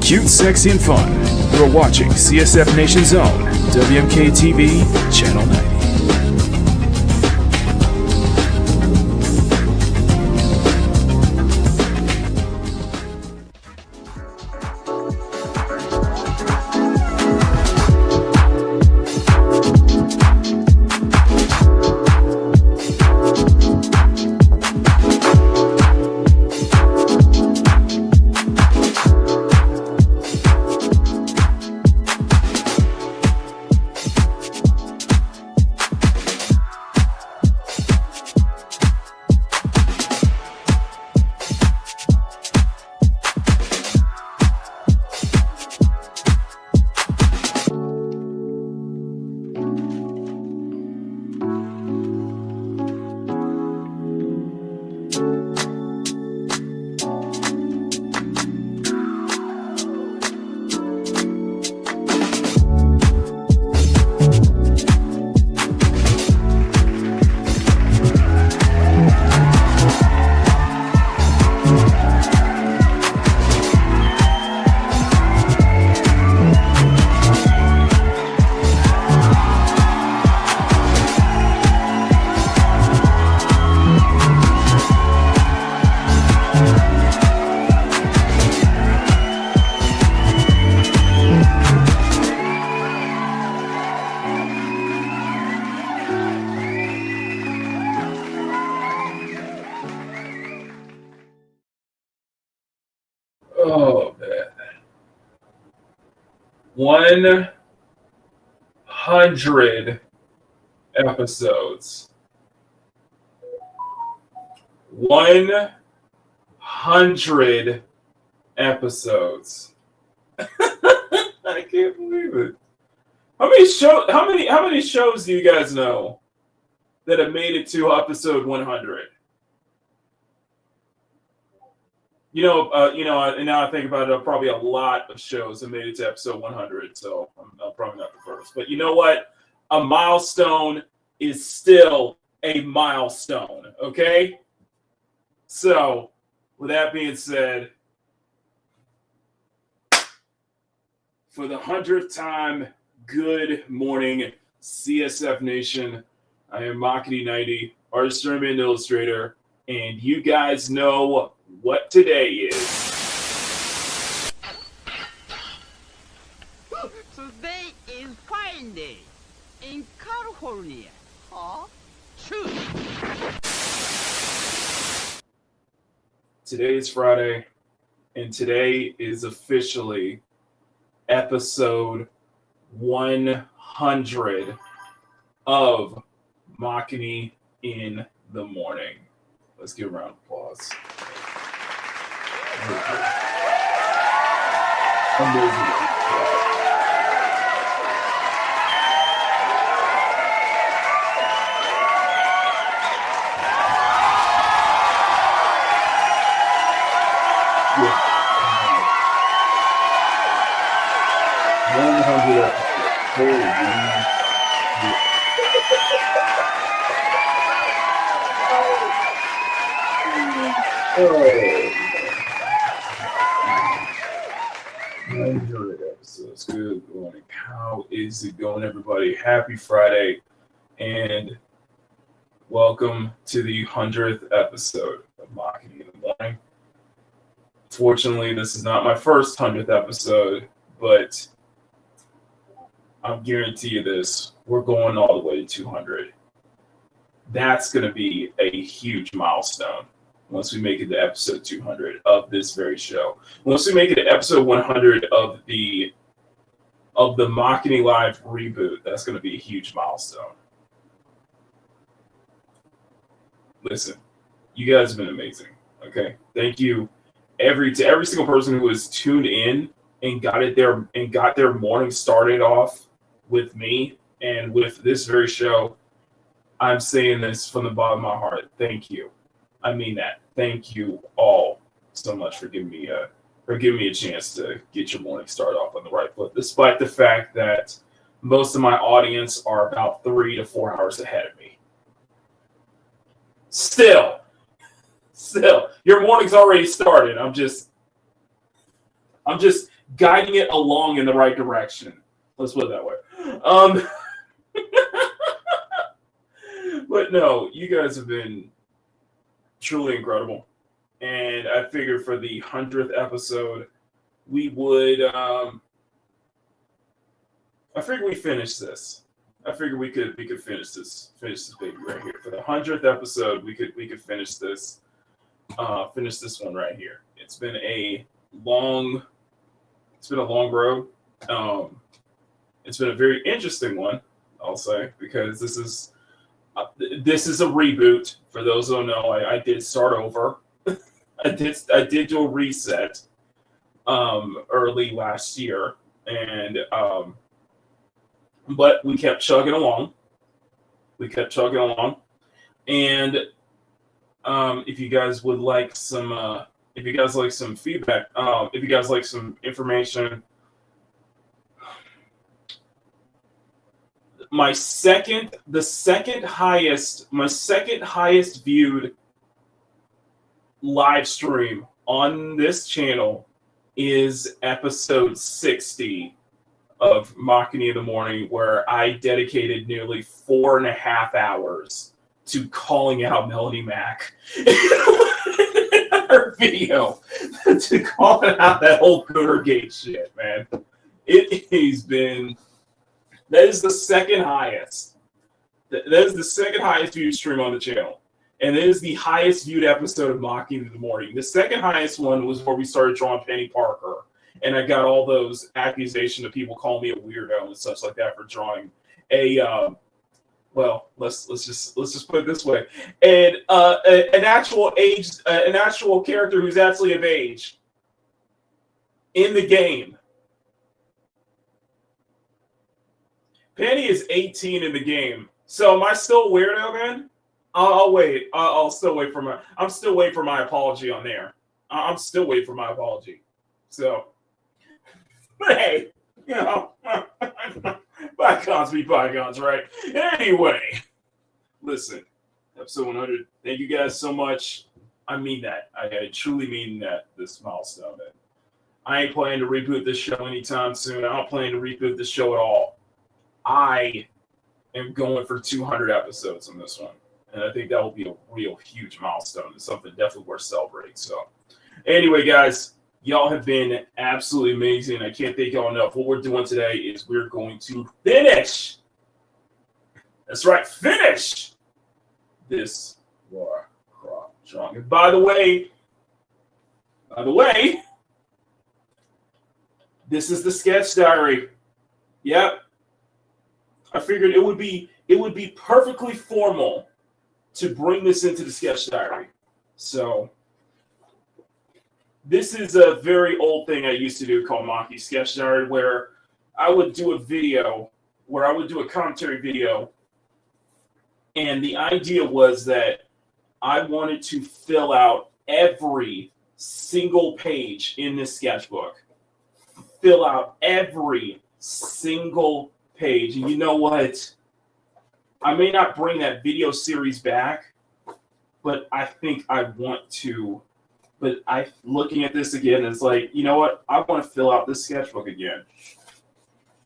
Cute, sexy, and fun. You're watching CSF Nation's own WMK TV, Channel 90. Oh, man. 100 episodes. 100 episodes. I can't believe it. How many shows do you guys know that have made it to episode 100? And now I think about it, probably a lot of shows have made it to episode 100, so I'm probably not the first. But you know what? A milestone is still a milestone, okay? So, with that being said, for the 100th time, good morning, CSF Nation. I am Makini 90, artist, and illustrator, and you guys know what today is. Today is fine day in California. Huh? True. Today is Friday, and today is officially episode 100 of Makini in the Morning. Let's give a round of applause. Amazing. 100 episodes. Holy Oh, 100 episodes. Good morning. How is it going, everybody? Happy Friday, and welcome to the 100th episode of Makini in the Morning. Fortunately, this is not my first 100th episode, but I'm guarantee you this, we're going all the way to 200. That's going to be a huge milestone once we make it to episode 200 of this very show. Once we make it to episode 100 of the Makini Live reboot, that's going to be a huge milestone. Listen, you guys have been amazing. Okay, thank you to every single person who has tuned in and got their morning started off with me and with this very show. I'm saying this from the bottom of my heart. Thank you. I mean that. Thank you all so much for giving me a chance to get your morning started off on the right foot, despite the fact that most of my audience are about 3 to 4 hours ahead of me. Still, your morning's already started. I'm just guiding it along in the right direction. Let's put it that way. But no, you guys have been truly incredible. And I figured for the 100th episode, we would, I figured we finish this. I figured we could finish this baby right here. For the 100th episode, we could finish this one right here. It's been a long road. It's been a very interesting one, I'll say, because this is a reboot. For those who don't know, I did start over. I did do a reset early last year, and but we kept chugging along. And if you guys would like some feedback, if you guys like some information, my second highest viewed live stream on this channel is episode 60 of Makini in the Morning, where I dedicated nearly 4.5 hours to calling out Melody Mack in her video, to calling out that whole Goodergate shit, man. It has been, that is the second highest. That is the second highest viewed stream on the channel. And it is the highest viewed episode of Makini in the Morning. The second highest one was where we started drawing Penny Parker. And I got all those accusations of people calling me a weirdo and such like that for drawing a well, let's just put it this way, and an actual character who's actually of age in the game. Penny is 18 in the game, so am I still a weirdo, man? I'll wait. I'm still waiting for my apology on there. I'm still waiting for my apology. So, hey, you know, bygones be bygones, right? Anyway, listen, episode 100. Thank you guys so much. I mean that. I truly mean that. This milestone. And I ain't planning to reboot this show anytime soon. I don't plan to reboot this show at all. I am going for 200 episodes on this one. And I think that will be a real huge milestone. It's something definitely worth celebrating. So, anyway, guys, y'all have been absolutely amazing. I can't thank y'all enough. What we're doing today is we're going to finish. That's right, finish this Warcraft Strong. And by the way, this is the sketch diary. Yep. I figured it would be perfectly formal to bring this into the sketch diary. So this is a very old thing I used to do called Maki Sketch Diary, where I would do a commentary video, and the idea was that I wanted to fill out every single page in this sketchbook. Fill out every single page. And you know what? I may not bring that video series back, but I think I want to. But looking at this again, it's like, you know what? I want to fill out this sketchbook again.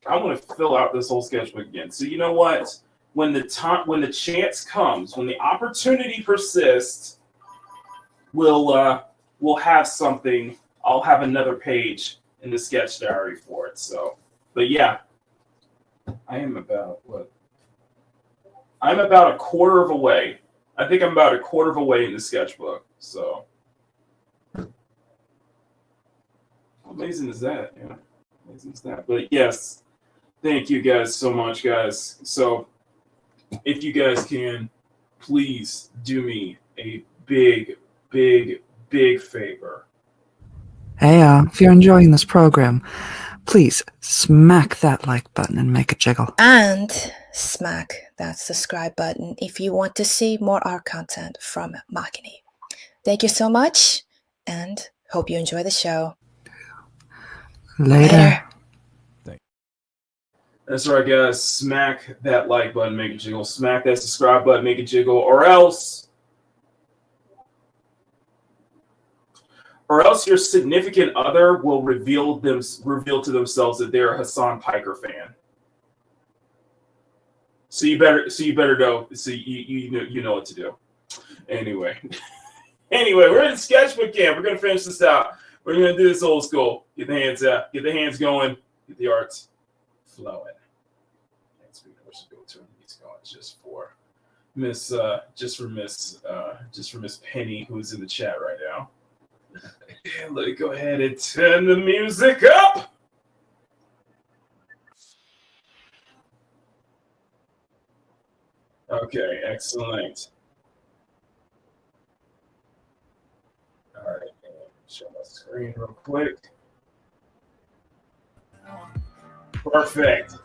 I want to fill out this whole sketchbook again. So you know what? When the chance comes, when the opportunity persists, we'll have something. I'll have another page in the sketch diary for it. So, but yeah, I am about what? I'm about a quarter of a way. I think I'm about a quarter of a way in the sketchbook. So, how amazing is that? Yeah, amazing is that. But yes, thank you guys so much, guys. So, if you guys can, please do me a big, big, big favor. Hey, if you're enjoying this program, please smack that like button and make it jiggle. And smack that subscribe button if you want to see more art content from Makini. Thank you so much, and hope you enjoy the show. Later. That's right, guys. Smack that like button, make it jiggle. Smack that subscribe button, make it jiggle. Or else or else your significant other will reveal to themselves that they're a Hassan Piker fan. So you better know. So you know what to do. Anyway, we're in sketchbook camp. We're gonna finish this out. We're gonna do this old school. Get the hands out. Get the hands going. Get the arts flowing. Next week we're going to turn these going just for Miss Penny, who's in the chat right now. And let's go ahead and turn the music up. Okay, excellent. All right, show my screen real quick. Perfect.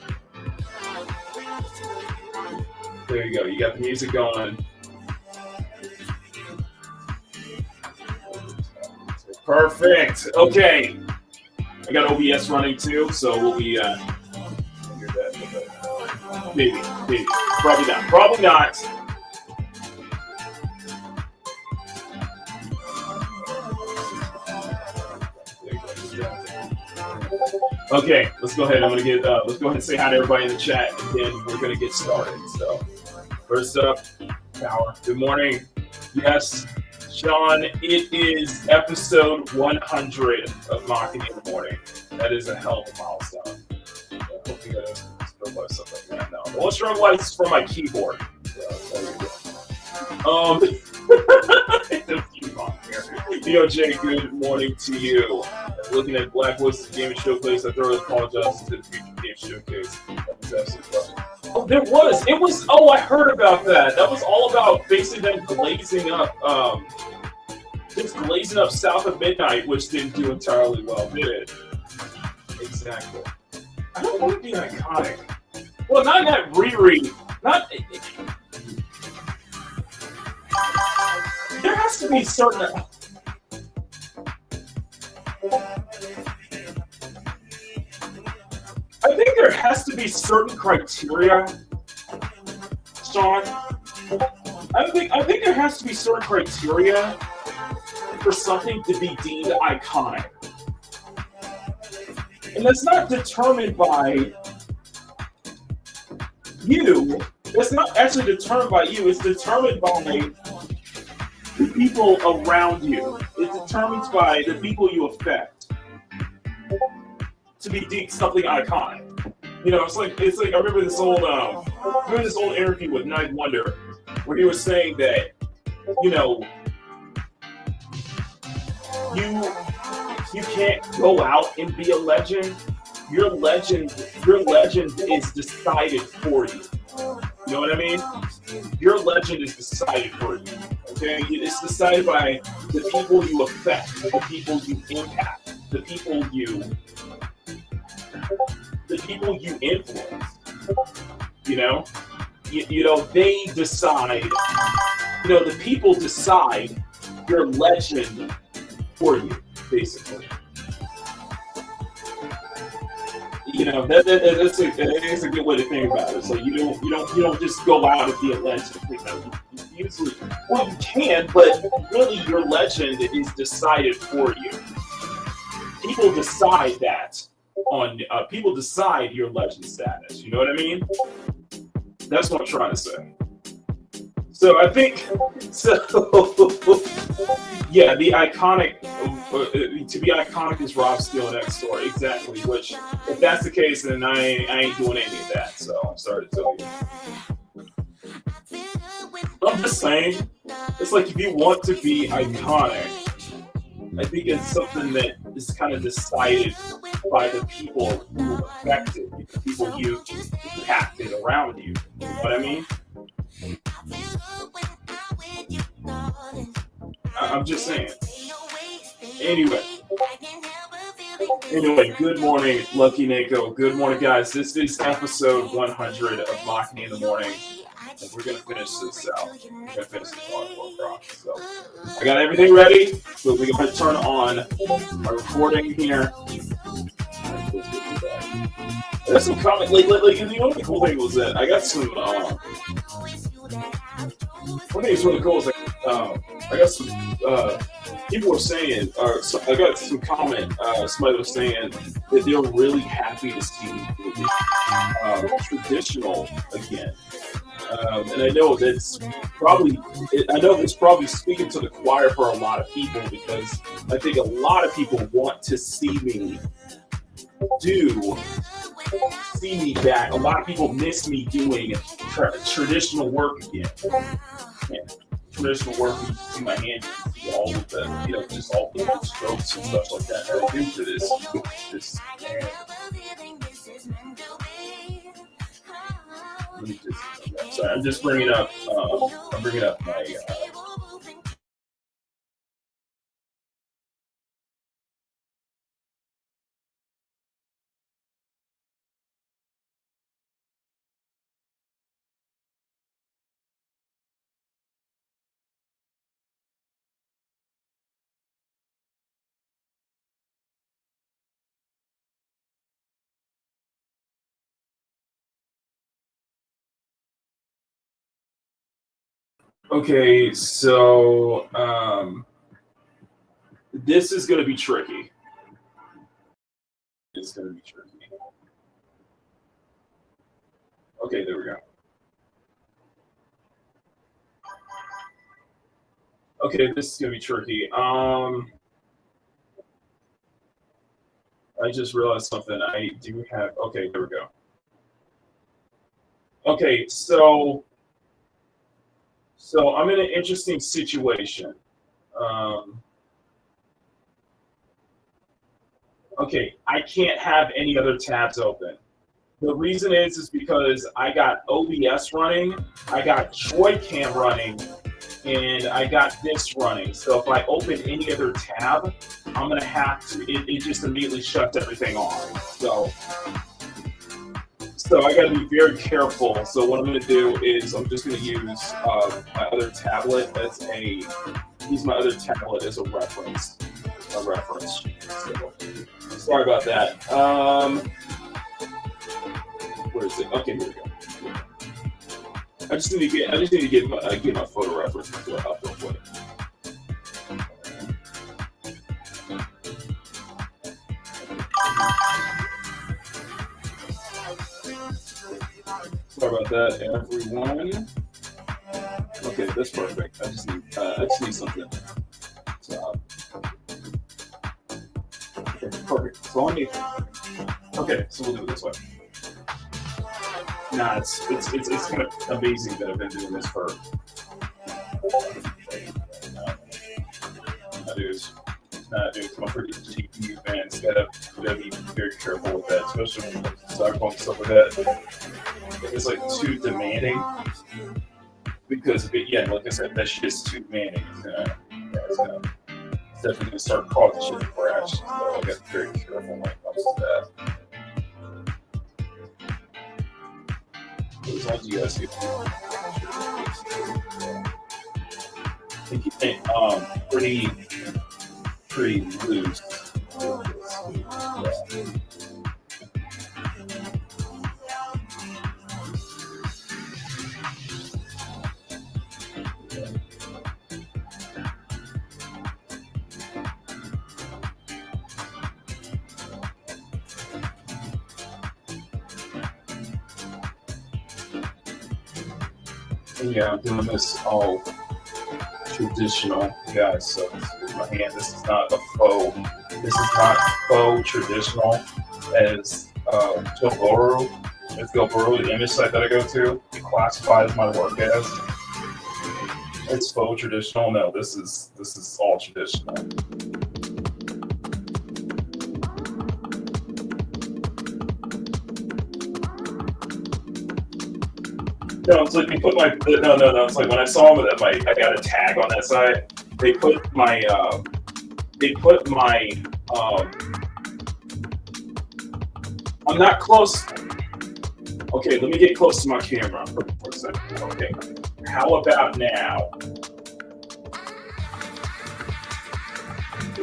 There you go. You got the music going. Perfect. Okay. I got OBS running too, so we'll be maybe. Probably not. Okay, let's go ahead. Let's go ahead and say hi to everybody in the chat, and then we're gonna get started. So, first up, Power. Good morning. Yes, Sean. It is episode 100 of Makini in the morning. That is a hell of a milestone. I hope you guys strobe lights stuff like that now. The one strobe lights is from my keyboard. Just keep on here. Yo, Jay, good morning to you. Looking at Blackwood's Gaming Showcase, I thoroughly apologize to the future Game Showcase. That was absolutely fun. Oh, there was. It was. Oh, I heard about that. That was all about basically them glazing up. Just glazing up South of Midnight, which didn't do entirely well, did it? Exactly. I don't want to be iconic. Well, not that Riri. Not. There has to be certain. I think there has to be certain criteria, Sean. I think there has to be certain criteria for something to be deemed iconic. And that's not determined by you. It's not actually determined by you. It's determined by the people around you. It's determined by the people you affect to be deemed something iconic. You know, it's like I remember this old interview with Night Wonder where he was saying that, you know, you can't go out and be a legend. Your legend is decided for you. You know what I mean? Your legend is decided for you. Okay? It's decided by the people you affect, the people you impact, the people you influence. You know? You know, they decide, you know, the people decide your legend for you, basically. You know, that's a good way to think about it. So you don't just go out and be a legend. You know, you usually, well, you can, but really your legend is decided for you. People decide that people decide your legend status. You know what I mean? That's what I'm trying to say. So I think yeah, the iconic to be iconic is Rob Steele next door, exactly. Which, if that's the case, then I ain't doing any of that. So I'm sorry to tell you. I'm just saying, it's like if you want to be iconic, I think it's something that is kind of decided by the people who affect it, the people you impacted around you. You know what I mean? I'm just saying. Anyway, good morning, Lucky Nako. Good morning, guys. This is episode 100 of Makini in the morning. And we're going to finish this out. We're going to finish this on 4 o'clock. So I got everything ready. So we're going to turn on my recording here. There's some comment. Like, you know what the cool thing was that I got some. One thing that's really cool is like I got some people were saying, or so, I got some comment. Somebody was saying that they're really happy to see traditional again. And I know that's probably, speaking to the choir for a lot of people, because I think a lot of people want to see me back. A lot of people miss me doing traditional work again. Yeah. Traditional work, you see my hand, you see all of the, just all the strokes and stuff like that I do to this. Sorry, I'm just bringing up. I'm bringing up my. Okay, so this is going to be tricky. It's going to be tricky. Okay, there we go. Okay, this is going to be tricky. I just realized something. I do have. Okay, there we go. Okay, so I'm in an interesting situation. Okay, I can't have any other tabs open. The reason is because I got OBS running, I got Joy-Cam running, and I got this running. So if I open any other tab, I'm gonna have to. It just immediately shuts everything off. So I got to be very careful. So what I'm going to do is I'm just going to use my other tablet as my other tablet as a reference. So, sorry about that. Where is it? Okay, here we go. I just need to get my photo reference up real quick. Sorry about that, everyone. Okay, that's perfect. I just need something. Okay, perfect. So okay, so we'll do it this way. Nah, it's kind of amazing that I've been doing this for. Dude, I'm pretty GPU fan. It's gotta be very careful with that, especially when cyberpunk and stuff like that. It's like too demanding because like I said, that shit's too demanding. It's definitely gonna start causing shit to crash. So I gotta be very careful when it comes to that. As long as you guys get pretty loose. Yeah, I'm doing this all traditional, guys. So this is my hand. This is not a faux. This is not faux traditional as Gilboro. As Gilboro, the image site that I go to, it classifies my work as. It's faux traditional. No, this is all traditional. No, it's like they put my no. It's like when I saw that I got a tag on that site. They put my I'm not close. Okay, let me get close to my camera for a second. Okay, how about now?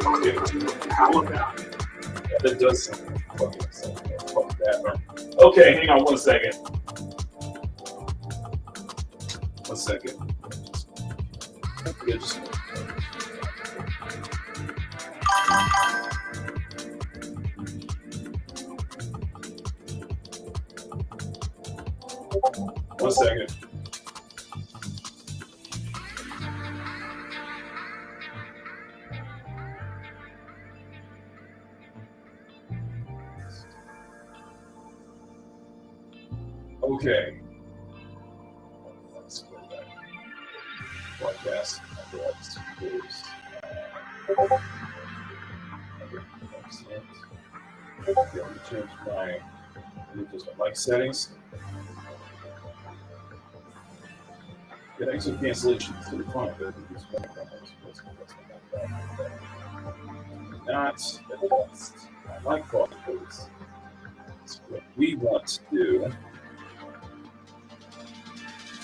Okay, how about that does something? Okay, hang on one second. One second. Okay. Let's go back. Broadcast. Okay, let me change my mic settings. Get exit cancellation to the front. Not adjust my mic quality, please. That's what we want to do.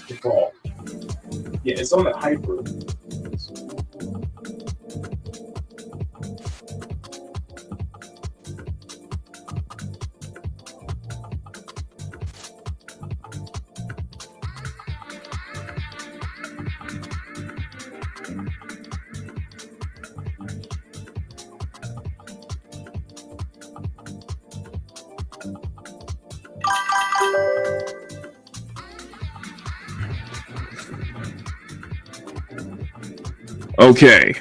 Default. Yeah, it's on the hyper. Okay.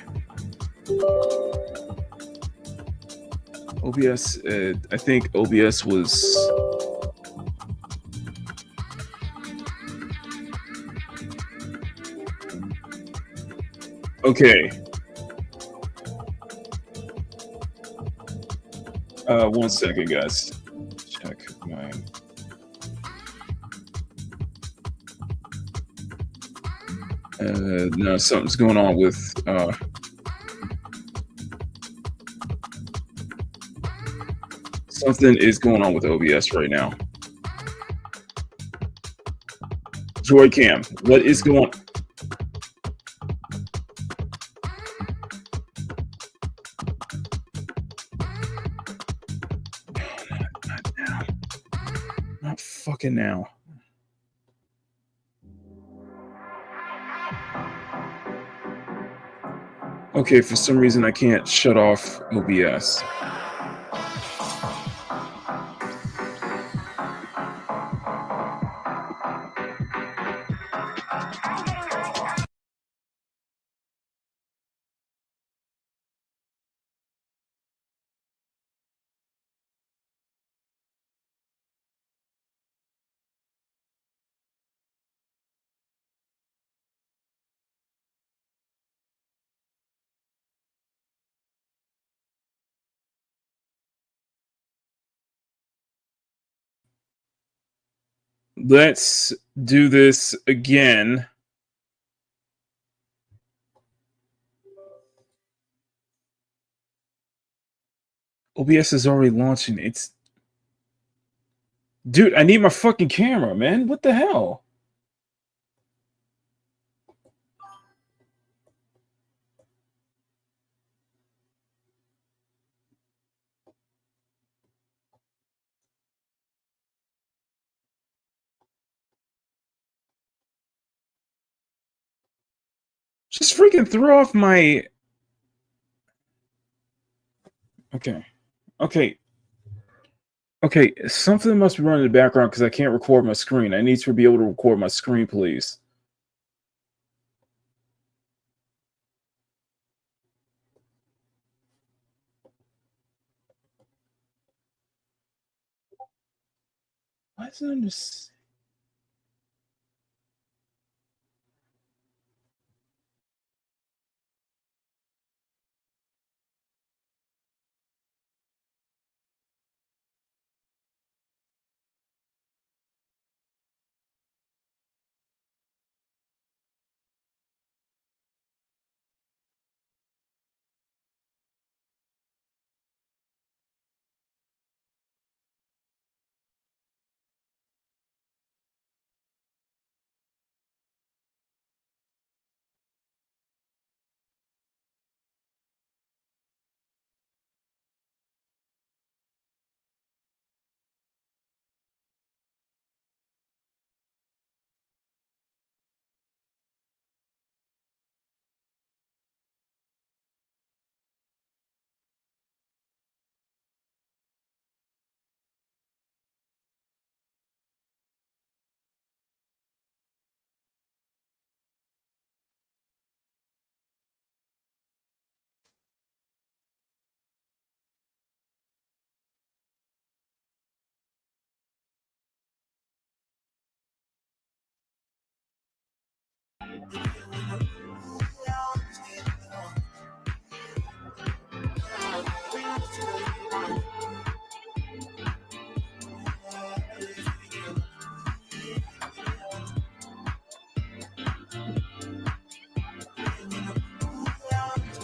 OBS, I think OBS was... Okay. 1 second, guys. Check my... no, something's going on with... Something is going on with OBS right now. Joycam, what is going... Not now. Not fucking now. Okay, for some reason I can't shut off OBS. Let's do this again. OBS is already launching. It's... Dude, I need my fucking camera, man. What the hell? Just freaking throw off my... Okay. Okay. Okay, something must be running in the background because I can't record my screen. I need to be able to record my screen, please. Why is it under...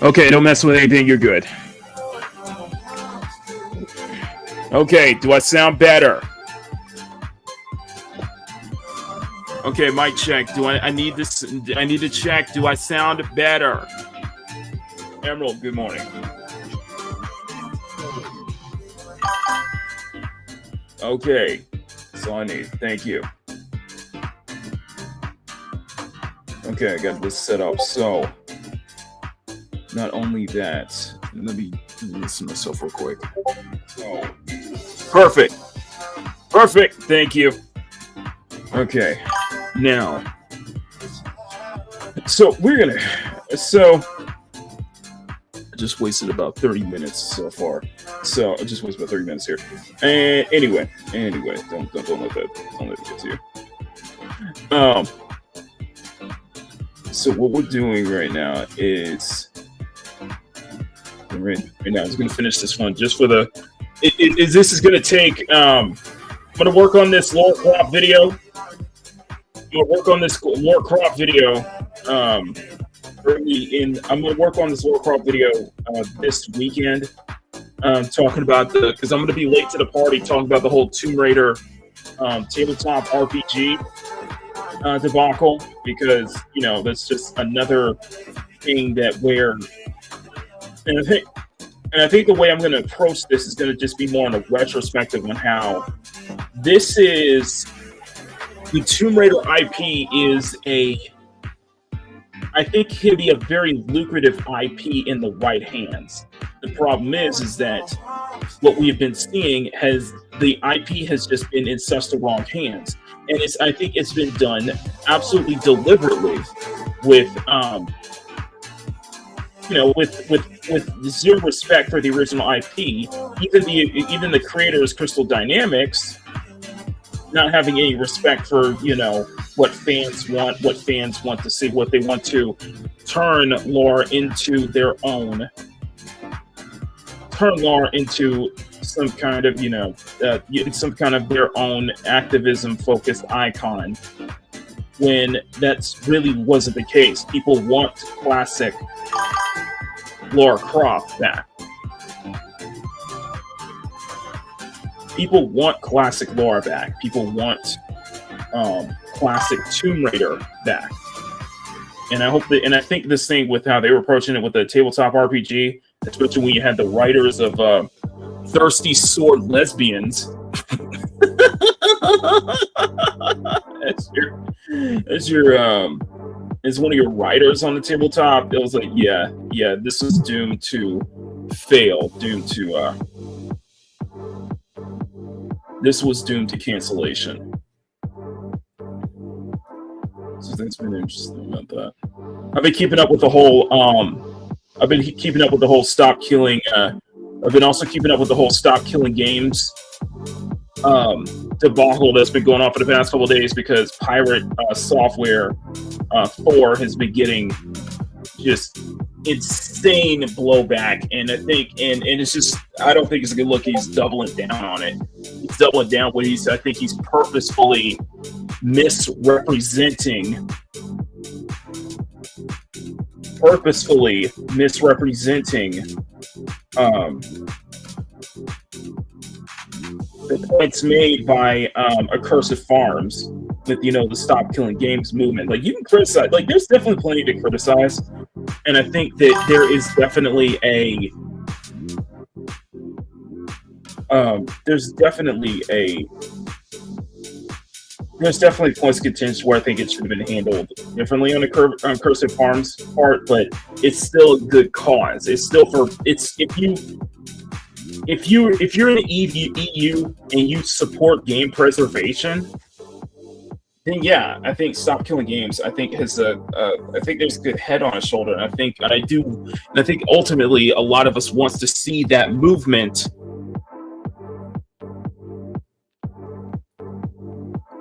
Okay, don't mess with anything. You're good. Okay, do I sound better? Okay, mic check. I need this? I need to check. Do I sound better? Emerald, good morning. Okay, that's all I need. Thank you. Okay, I got this set up. So, not only that, let me listen to myself real quick. So, perfect. Perfect. Thank you. Okay. Now, so I just wasted about 30 minutes so far. So I just wasted about 30 minutes here. And anyway, don't let it get to you. So what we're doing right now is right now I'm just gonna finish this one just for the. This is gonna take. I'm gonna work on this lore crop video. I'm gonna work on this lore crop video. I'm gonna work on this lore crop video this weekend. Talking about because I'm gonna be late to the party. Talking about the whole Tomb Raider tabletop RPG debacle, because that's just another thing that I think the way I'm going to approach this is going to just be more in a retrospective on how this is the Tomb Raider IP I think can be a very lucrative IP in the right hands. The problem is that what we have been seeing the IP has just been in such the wrong hands. And I think it's been done absolutely deliberately with zero respect for the original IP. Even the creators, Crystal Dynamics, not having any respect for what fans want to see, what they want to turn lore into their own, some kind of some kind of their own activism focused icon, when that's really wasn't the case. People want classic Lara Croft back. People want classic Lara back. People want classic Tomb Raider back. And I think this thing with how they were approaching it with the tabletop RPG, especially when you had the writers of Thirsty Sword Lesbians as one of your writers on the tabletop, it was like, yeah, this was doomed to fail, this was doomed to cancellation. So that's been interesting about that. I've been keeping up with the whole stop killing. I've been also keeping up with the whole stop killing games debacle that's been going on for the past couple of days, because Pirate Software 4 has been getting just insane blowback, and I think and it's just, I don't think it's a good look. He's doubling down on it. He's doubling down what I think he's purposefully misrepresenting the points made by Accursed Farms with the Stop Killing Games movement. Like, you can criticize, like, there's definitely plenty to criticize, and I think that there is definitely there's definitely points of contention where I think it should have been handled differently on Accursed Farms part, but it's still a good cause. It's still if you're in the EU and you support game preservation, then yeah, I think Stop Killing Games, I think has I think there's a good head on his shoulder, and I think ultimately a lot of us wants to see that movement.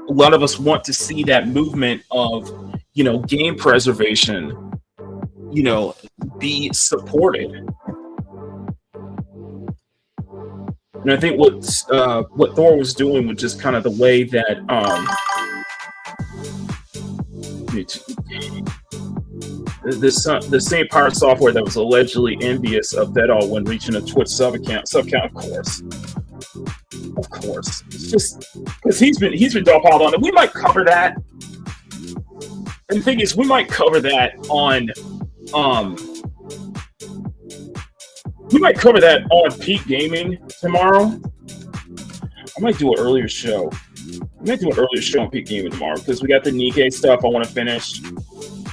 A lot of us want to see that movement of game preservation, be supported. And I think what Thor was doing was just kind of the way that the same Pirate Software that was allegedly envious of Deadall when reaching a Twitch sub count, of course. It's just because he's been dogpiled on it. We might cover that. And the thing is, we might cover that on Peak Gaming tomorrow. I might do an earlier show. On Peak Gaming tomorrow because we got the Nikkei stuff I want to finish.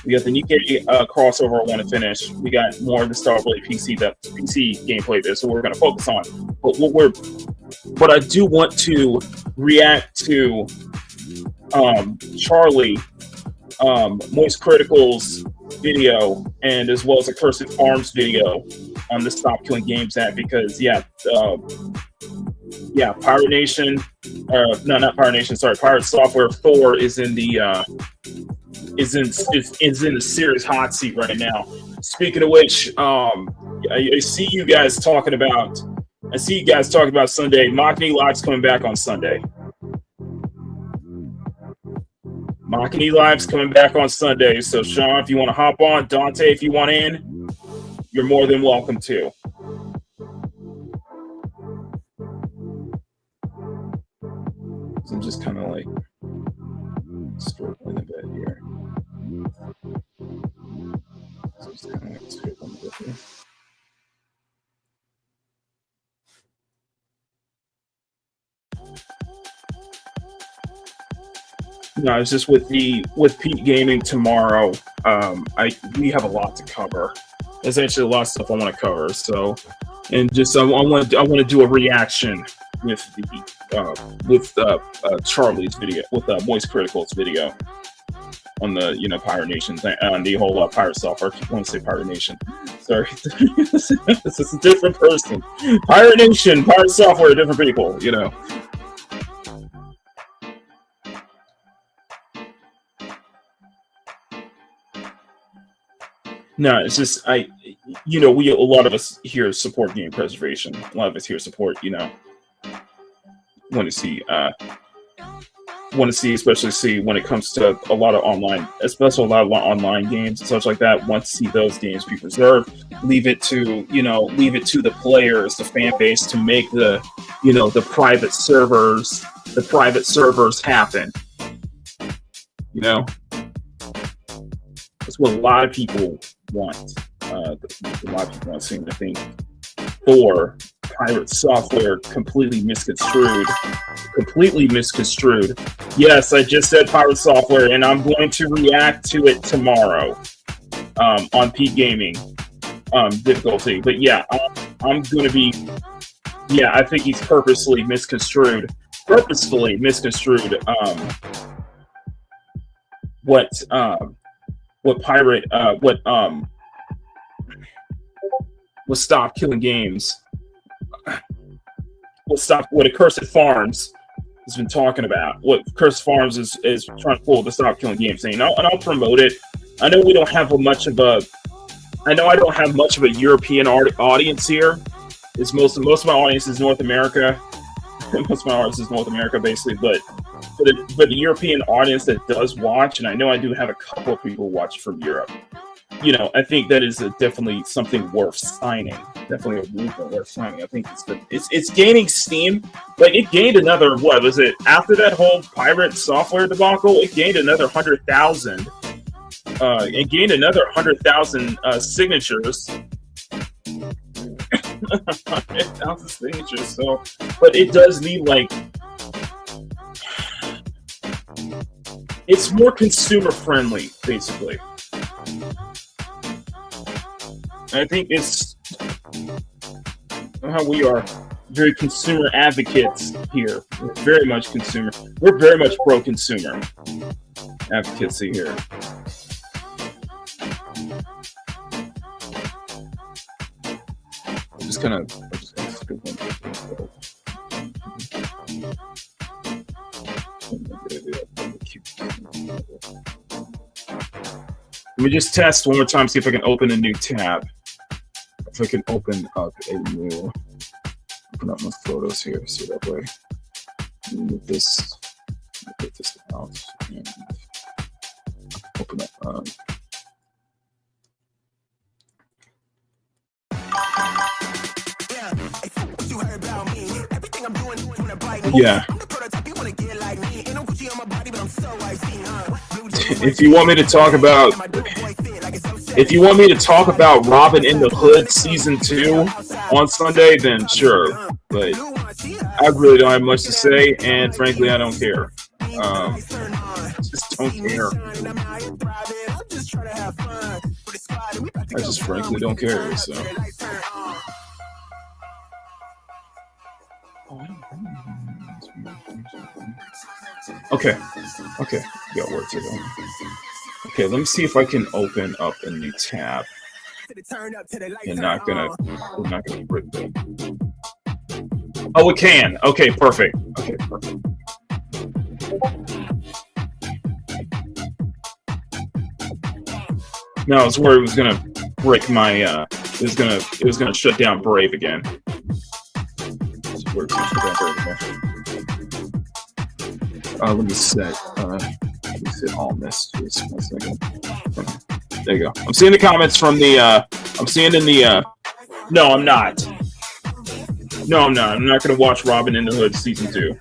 We got the Nikkei crossover I want to finish. We got more of the Starblade PC gameplay there, so we're going to focus on. But I do want to react to Charlie, Moist Critical's video, and as well as a Cursed Farms video on the Stop Killing Games app because Pirate Nation, not Pirate Nation, sorry, Pirate Software Thor is in the is in the serious hot seat right now. Speaking of which, I see you guys talking about Sunday. Makini Live's coming back on Sunday. Makini Live's coming back on Sunday. So Sean, if you want to hop on, Dante, if you want in, you're more than welcome to. So I'm just kind of like struggling a bit here. No, it's just with Pete Gaming tomorrow. We have a lot to cover. There's actually a lot of stuff I want to cover. So, and just I want to do a reaction with Charlie's video, with Moist Critical's video on the Pirate Nation thing, on the whole Pirate Software. I keep wanting to say Pirate Nation. Sorry, this is a different person. Pirate Nation, Pirate Software, different people. No, it's just a lot of us here support game preservation. A lot of us here support, want to see, especially when it comes to a lot of online games and such like that. Want to see those games be preserved. Leave it to the players, the fan base, to make the private servers happen. That's what a lot of people want. A lot of people seem to think for Pirate Software completely misconstrued. Yes, I just said Pirate Software, and I'm going to react to it tomorrow on Peak Gaming difficulty. But yeah, I'm going to be. Yeah, I think he's purposefully misconstrued. What Stop Killing Games, what Accursed Farms has been talking about, what Accursed Farms is trying to pull the Stop Killing Games thing, and I'll promote it. I know I don't have much of a European audience here. It's most of my audience is North America. Most of my audience is North America, basically, but the European audience that does watch, and I know I do have a couple of people watch from Europe. I think that is definitely something worth signing. Definitely a movement worth signing. I think it's gaining steam. Like, it gained another, what was it? After that whole Pirate Software debacle, it gained another 100,000. It gained another 100,000 signatures. 100,000 signatures. So, but it does need it's more consumer friendly, basically. I think it's how we are very consumer advocates here. We're very much pro-consumer advocacy here. Just kind of skip one. Let me just test one more time, see if I can open a new tab. If I can open up a new, open up my photos here, so that way, move this out and open up. Yeah. If you want me to talk about Robin in the Hood season 2 on Sunday, then sure. But I really don't have much to say, and frankly, I don't care. Just don't care. I just frankly don't care. So. Okay, got work to do. Okay, let me see if I can open up a new tab. We're not gonna rip it. Oh, it can. Okay, perfect. No, I was worried it was gonna break my. It was gonna shut down Brave again. Let me set all messages. 1 second. There you go. I'm seeing the comments from the. I'm seeing in the. No, I'm not. No, I'm not. I'm not going to watch Robin in the Hood season 2.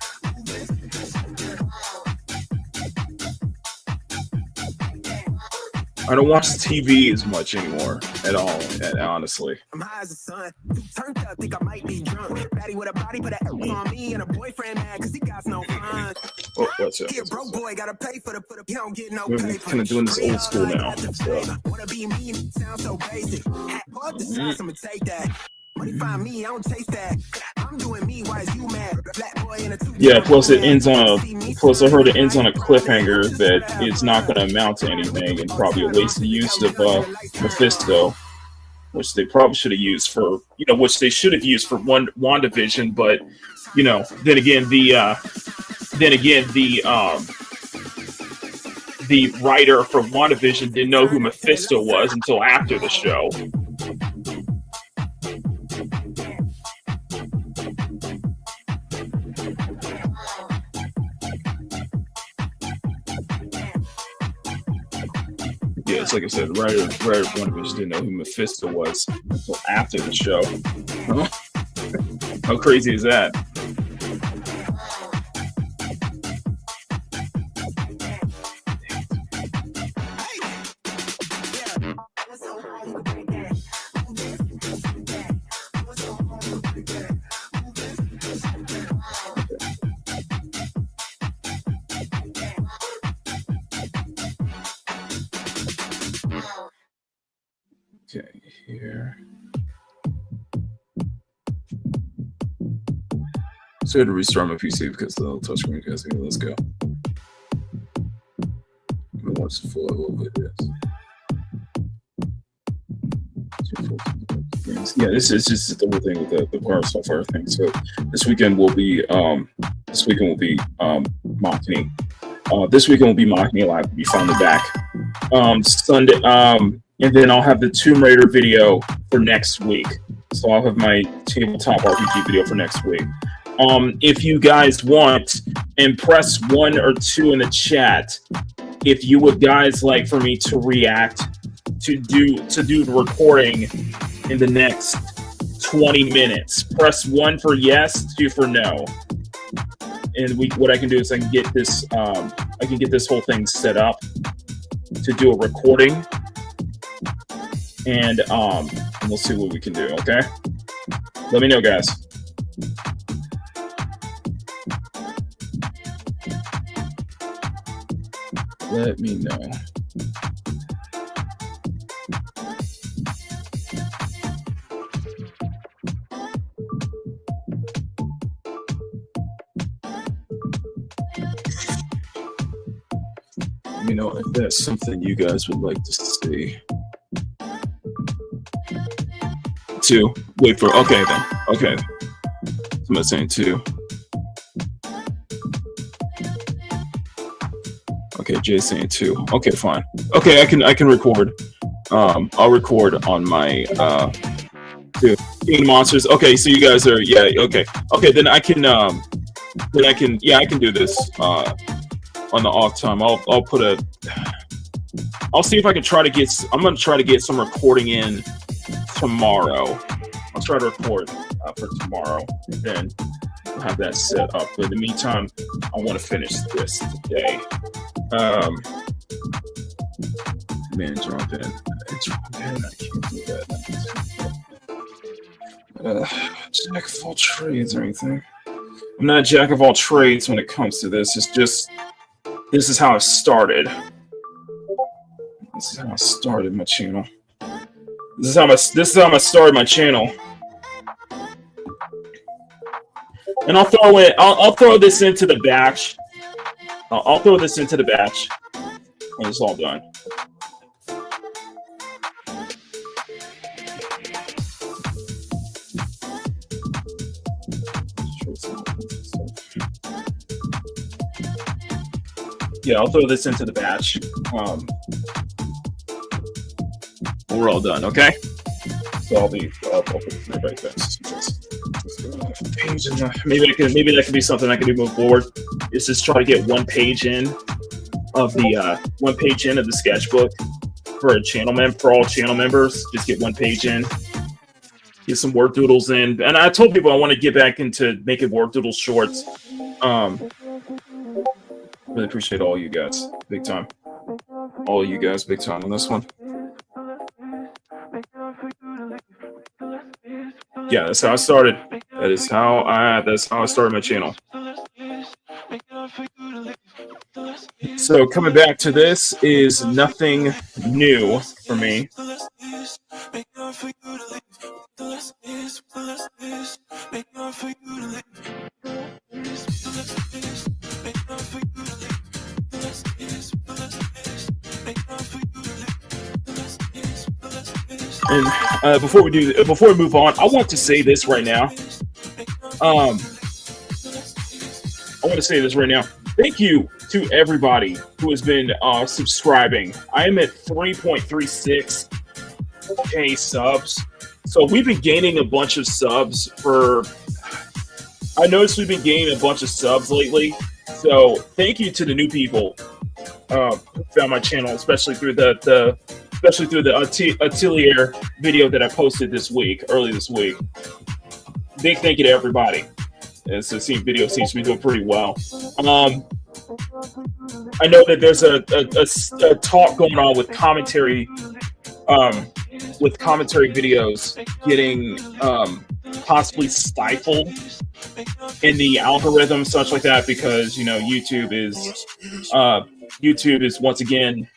I don't watch TV as much anymore at all, honestly. I'm high as a sun. Turned up, think I might be drunk. Baddie with a body, put a L on me, and a boyfriend mad because he got no fun. Oh, what's up? Broke boy, gotta pay for the he don't get no pay. Kind of doing this old school now. Wanna be mean, sounds so basic. Hard to say, I'ma take that. Money find me, I don't chase that. I'm doing me, why is you mad? Black boy in a yeah, plus it ends on a plus I heard it ends on a cliffhanger that it's not gonna amount to anything and probably a waste of use of Mephisto, which they probably should have used for which they should have used for WandaVision, but then again the writer for WandaVision didn't know who Mephisto was until after the show. Yeah, it's like I said, the writer of WandaVision didn't know who Mephisto was until after the show. How crazy is that? Okay, here. So I had to restart my PC because the little touchscreen guys. Let's go. I'm gonna watch the full a little bit. Yes. Yeah, this is just the whole thing with the Power Software thing. So this weekend will be Makini. This weekend will be Makini Live. We'll be finally back. Sunday. And then I'll have the Tomb Raider video for next week. So I'll have my tabletop RPG video for next week. If you guys want, and press 1 or 2 in the chat, if you would guys like for me to react to do the recording in the next 20 minutes. Press 1 for yes, 2 for no. And what I can do is I can get this whole thing set up to do a recording. And we'll see what we can do, okay? Let me know, guys. Let me know. Let me know if that's something you guys would like to see. 2. Wait for. Okay then. Okay. I'm saying 2. Okay. Okay, Jay's saying 2. Okay, fine. Okay, I can record. I'll record on my 2 King Monsters. Okay, so you guys are okay. Okay, then I can I can do this on the off time. I'll put a I'll see if I can try to get I'm gonna try to get some recording in tomorrow. I'll try to record for tomorrow, and then I'll have that set up. But in the meantime, I want to finish this today. Man, drop in. I can't do that. Jack of all trades or anything. I'm not a jack of all trades when it comes to this. It's just this is how I started. This is how I started my channel. This is how I started my channel. And I'll throw this into the batch. I'll throw this into the batch when it's all done. Yeah, I'll throw this into the batch. When we're all done, okay? So I'll put everybody page in the, maybe that could be something I can do moving forward. Is just try to get one page in of the sketchbook for a channel for all channel members. Just get one page in. Get some word doodles in. And I told people I want to get back into making word doodle shorts. Really appreciate all you guys. Big time. All you guys, big time on this one. Yeah, that's how I started. That's how I started my channel. So coming back to this is nothing new for me. And before we move on, I want to say this right now. Thank you to everybody who has been subscribing. I am at 3.36K subs. So we've been gaining a bunch of subs I noticed we've been gaining a bunch of subs lately. So thank you to the new people who found my channel, especially through the Atelier video that I posted early this week. Big thank you to everybody. The video seems to be doing pretty well. I know that there's a talk going on with commentary videos getting possibly stifled in the algorithm, such like that, because YouTube is once again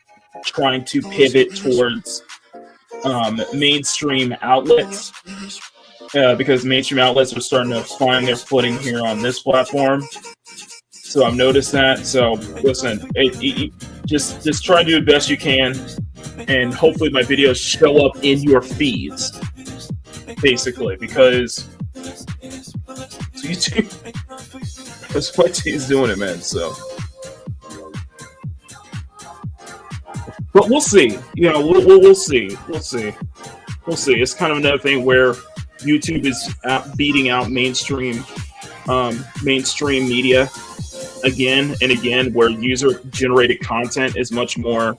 trying to pivot towards mainstream outlets, because mainstream outlets are starting to find their footing here on this platform. So I've noticed that. So listen, just try to do the best you can, and hopefully my videos show up in your feeds, basically, because YouTube, that's what he's doing it, man. So. But we'll see. We'll see. It's kind of another thing where YouTube is beating out mainstream media again and again, where user-generated content is much more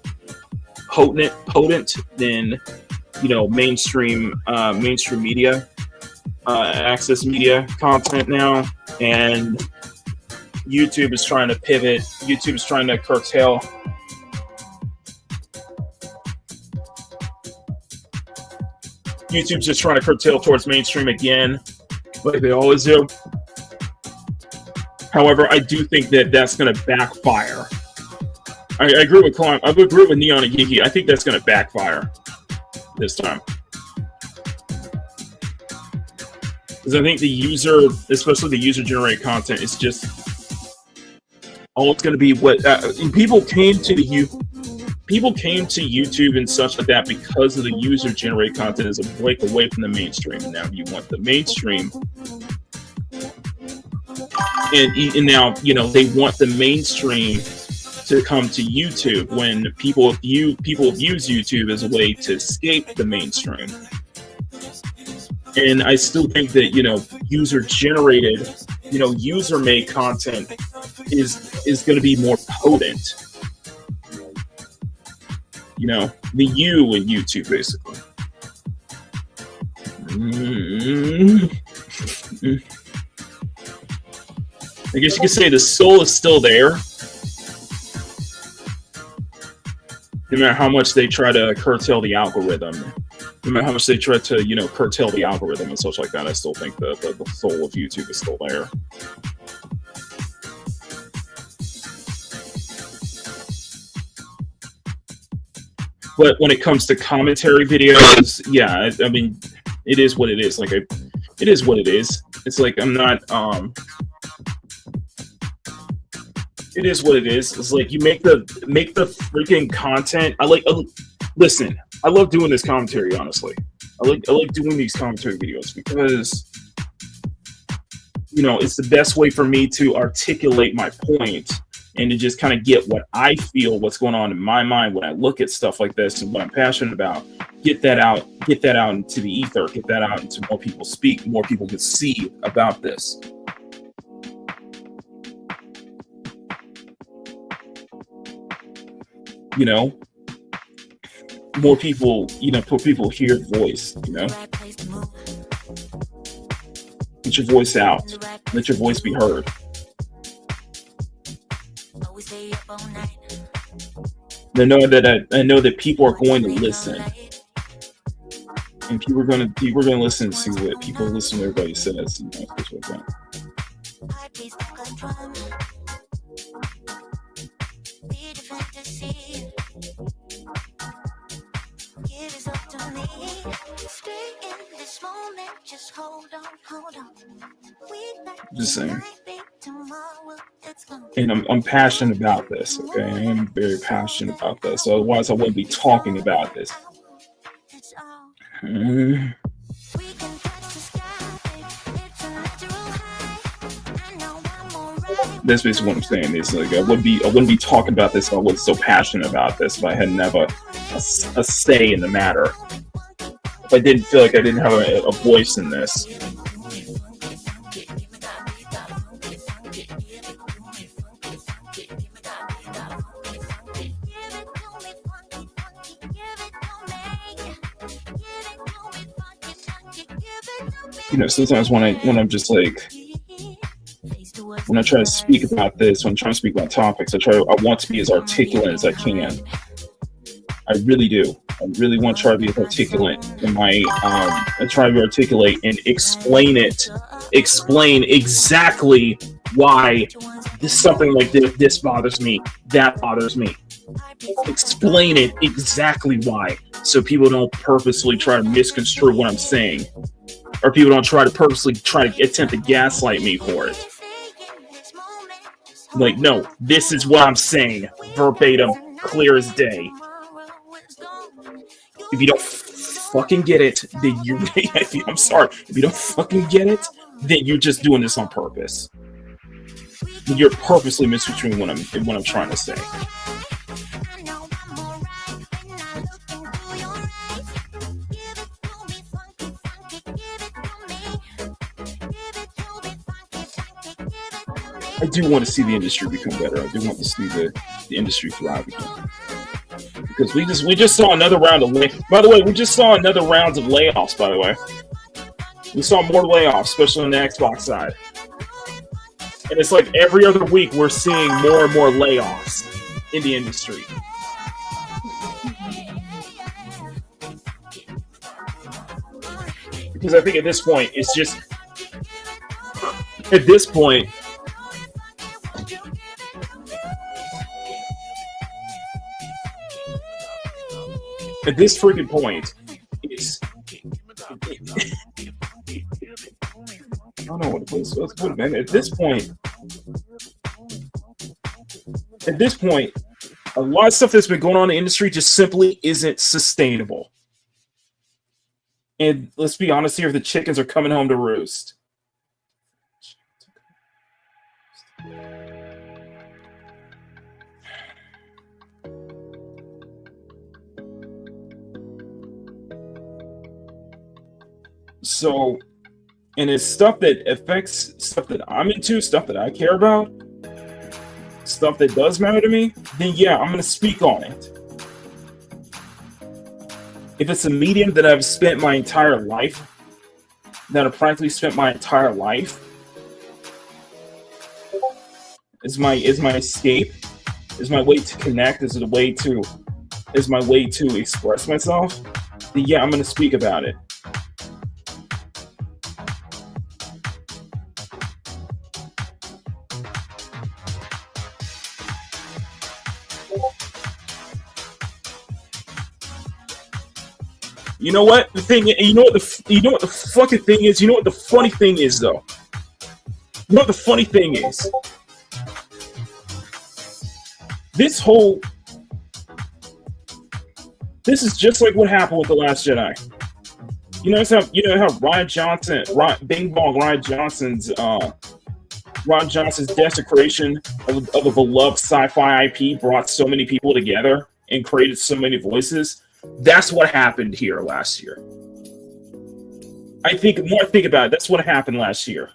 potent than mainstream media, access media content now, and YouTube is trying to pivot. YouTube is trying to curtail. YouTube's just trying to curtail towards mainstream again, like they always do. However, I do think that that's going to backfire. I agree with Klein. I agree with Neon and Geeky. I think that's going to backfire this time. Because I think the user, especially the user-generated content, is just all it's going to be. What people came to YouTube and such like that because of the user-generated content is a break away from the mainstream. And now you want the mainstream, and now they want the mainstream to come to YouTube when people have used YouTube as a way to escape the mainstream. And I still think that, user generated, user made content is going to be more potent. The you in YouTube, basically. I guess you could say the soul is still there. No matter how much they try to curtail the algorithm, no matter how much they try to, curtail the algorithm and such like that, I still think the soul of YouTube is still there. But when it comes to commentary videos, yeah, I mean, it is what it is. Like, it is what it is. It's like, I'm not, it is what it is. It's like, you make the freaking content. Listen, I love doing this commentary, honestly. I like doing these commentary videos because, it's the best way for me to articulate my point and to just kind of get what I feel, what's going on in my mind when I look at stuff like this and what I'm passionate about. Get that out into the ether, get that out into more people speak, more people can see about this. More people, hear the voice, Get your voice out. Let your voice be heard. I know that people are going to listen. And people are going to listen to see what people listen to everybody says, stuff like that. Just saying. And I'm passionate about this, okay? I am very passionate about this. Otherwise, I wouldn't be talking about this. That's basically what I'm saying. It's like I wouldn't be talking about this if I wasn't so passionate about this, if I hadn't have a say in the matter. If I didn't feel like I didn't have a voice in this. Sometimes when I'm just like, when I try to speak about this, when I'm trying to speak about topics, I want to be as articulate as I can. I really do. I really want to try to be articulate in my, and try to be articulate and explain exactly why something like this bothers me, that bothers me. Explain it exactly why, so people don't purposely try to misconstrue what I'm saying, or people don't purposely try to attempt to gaslight me for it. Like, no, this is what I'm saying, verbatim, clear as day. If you don't fucking get it, then I'm sorry. If you don't fucking get it, then you're just doing this on purpose. You're purposely misconstruing what I'm trying to say. I do want to see the industry become better. I do want to see the industry thrive again. Because we just saw another round of by the way, we just saw another round of layoffs, by the way. We saw more layoffs, especially on the Xbox side. And it's like every other week we're seeing more and more layoffs in the industry. Because I think at this point, it's just... At this point... At this freaking point, it's... I don't know what it was. Wait a minute. At this point, a lot of stuff that's been going on in the industry just simply isn't sustainable. And let's be honest here, the chickens are coming home to roost. So, and it's stuff that affects stuff that I'm into, stuff that I care about, stuff that does matter to me, then yeah, I'm going to speak on it. If it's a medium that I've spent my entire life, that I've practically spent my entire life, is my escape, is my way to connect, is my way to express myself, then yeah, I'm going to speak about it. You know what the thing? You know what the fucking thing is? You know what the funny thing is, though? You know what the funny thing is? This is just like what happened with The Last Jedi. You know how Ryan Johnson's desecration of a beloved sci-fi IP brought so many people together and created so many voices. That's what happened here last year. The more I think about it, that's what happened last year.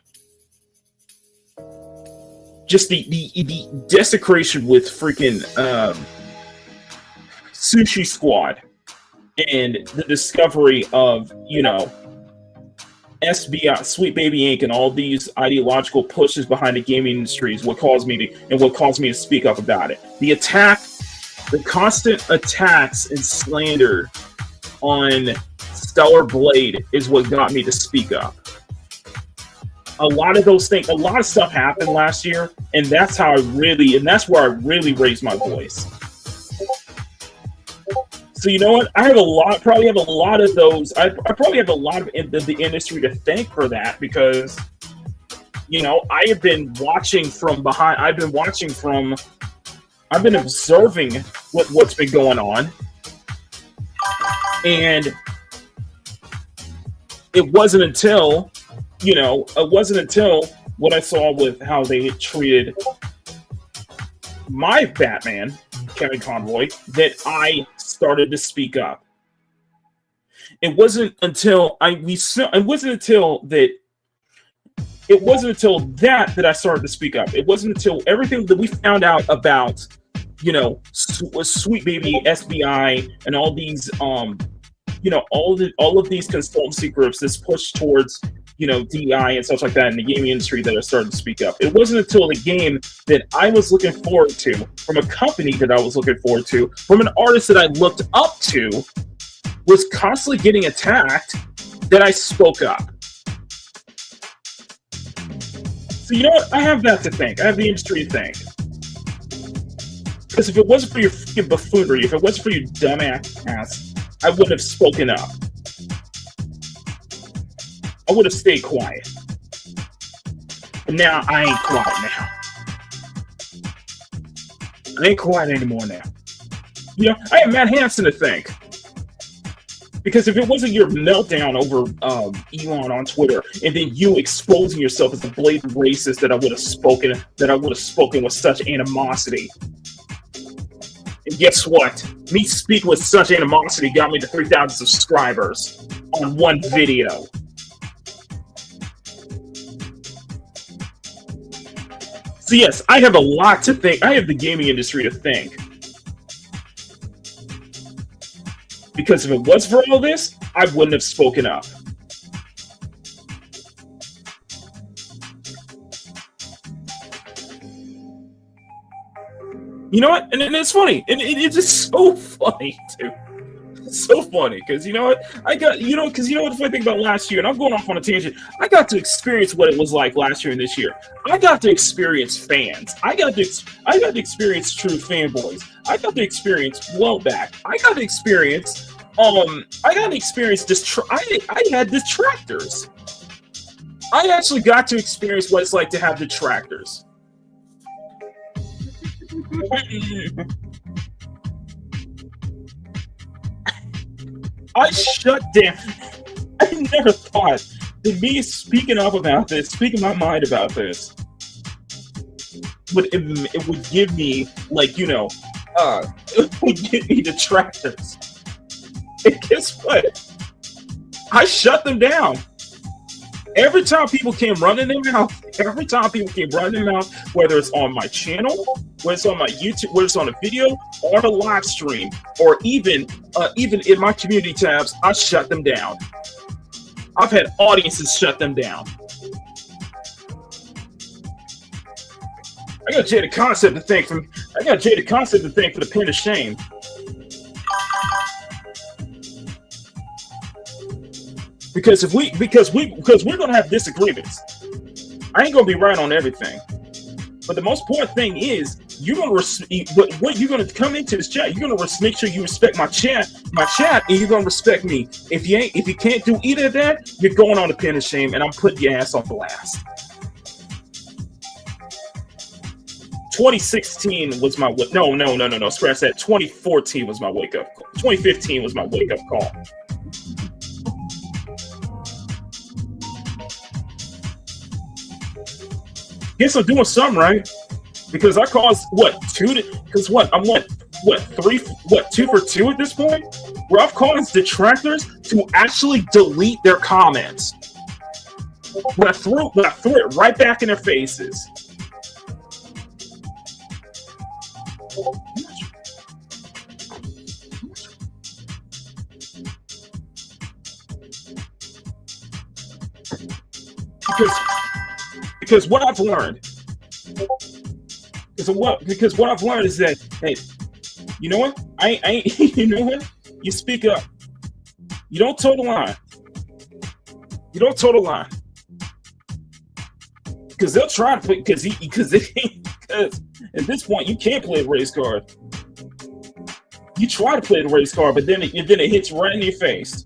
Just the desecration with freaking Sushi Squad and the discovery of, SBI, Sweet Baby Inc. and all these ideological pushes behind the gaming industry is what caused me to speak up about it. The constant attacks and slander on Stellar Blade is what got me to speak up. A lot of stuff happened last year, and that's where I really raised my voice. So you know what? I probably have a lot of those. I probably have a lot of the industry to thank for that, because, I have been watching from behind. I've been observing what's been going on, and it wasn't until what I saw with how they had treated my Batman, Kevin Conroy, that I started to speak up. It wasn't until that I started to speak up. It wasn't until everything that we found out about, Sweet Baby, SBI, and all these, all of these consultancy groups that's pushed towards, DEI and stuff like that in the gaming industry, that I started to speak up. It wasn't until the game that I was looking forward to, from a company that I was looking forward to, from an artist that I looked up to, was constantly getting attacked, that I spoke up. So you know what? I have that to thank. I have the industry to thank. Because if it wasn't for your freaking buffoonery, if it wasn't for your dumb ass, I wouldn't have spoken up. I would have stayed quiet. But now I ain't quiet now. I ain't quiet anymore now. I have Matt Hansen to thank. Because if it wasn't your meltdown over Elon on Twitter, and then you exposing yourself as a blatant racist, that I would have spoken with such animosity. And guess what? Me speaking with such animosity got me to 3,000 subscribers on one video. So yes, I have a lot to thank. I have the gaming industry to thank. Because if it was for all this, I wouldn't have spoken up. You know what? And it's funny. And it's just so funny, too. It's so funny. Because you know what? Because you know what the funny thing about last year, and I'm going off on a tangent, I got to experience what it was like last year and this year. I got to experience fans. I got to experience true fanboys. I got to experience blowback. I got to experience I had detractors. I actually got to experience what it's like to have detractors. I shut down. I never thought that me speaking up about this, speaking my mind about this, it would give me, it would give me detractors. And guess what? I shut them down. Every time people came running their mouth, whether it's on my channel, whether it's on my YouTube, whether it's on a video, on a live stream, or even in my community tabs, I shut them down. I've had audiences shut them down. I got Jada Concept to thank for the pin of shame. Because we're gonna have disagreements. I ain't gonna be right on everything. But the most important thing is you're gonna what you're gonna come into this chat. You're gonna make sure you respect my chat, and you're gonna respect me. If you can't do either of that, you're going on the pin of shame, and I'm putting your ass on blast. 2016 was my no. Scratch that. 2014 was my wake up call. 2015 was my wake up call. Guess I'm doing something right, because I caused two for two at this point, where I've caused detractors to actually delete their comments. When I threw it right back in their faces. Because what I've learned is that, hey, you know what? You know what? You speak up. You don't toe the line. Because they'll try to play. Because at this point you can't play the race card. You try to play the race card, but then it hits right in your face.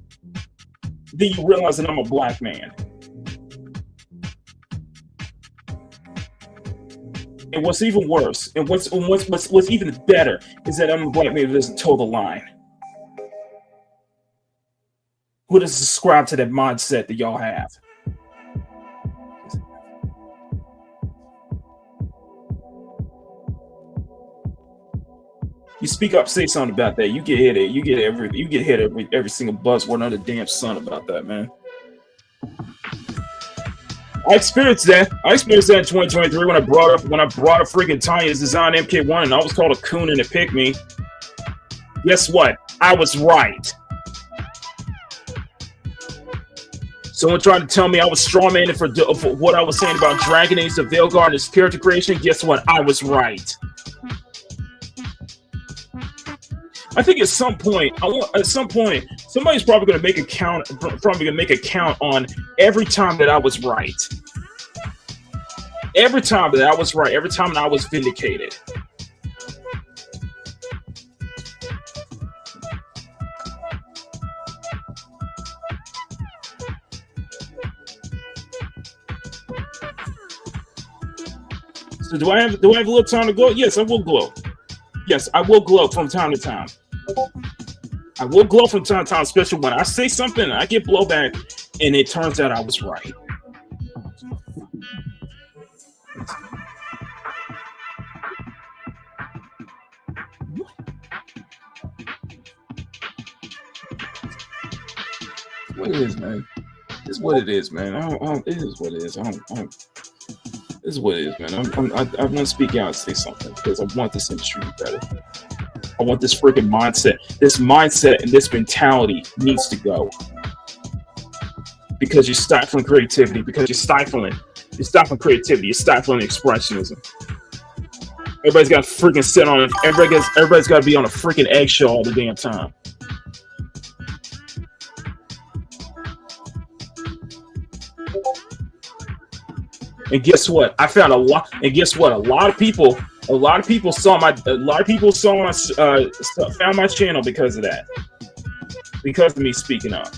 Then you realize that I'm a black man. And what's even worse, and what's even better, is that I'm a black man who doesn't toe the line. Who doesn't subscribe to that mindset that y'all have? You speak up, say something about that. You get hit every single buzzword under the damn sun about that, man. I experienced that in 2023 when I brought up freaking Tanya's Design MK1 and I was called a coon and a pick me. Guess what? I was right. Someone tried to tell me I was strawmanning for what I was saying about Dragon Age of Veilguard and his character creation. Guess what? I was right. I think at some point, somebody's probably going to make a count on every time that I was right. Every time that I was right. Every time that I was vindicated. So do I have a little time to glow? Yes, I will glow. Yes, I will glow from time to time. I will glow from time to time, especially when I say something and I get blowback and it turns out I was right. What it is, man. It's what it is, man. It is what it is. This is what it is, man. I'm gonna speak out and say something because I want this industry to be better. I want this freaking mindset. This mindset and this mentality needs to go. Because you're stifling creativity. Because you're stifling creativity. You're stifling expressionism. Everybody's got to freaking sit on it. Everybody's got to be on a freaking eggshell all the damn time. And guess what? I found a lot. And guess what? A lot of people found my channel because of that. Because of me speaking up.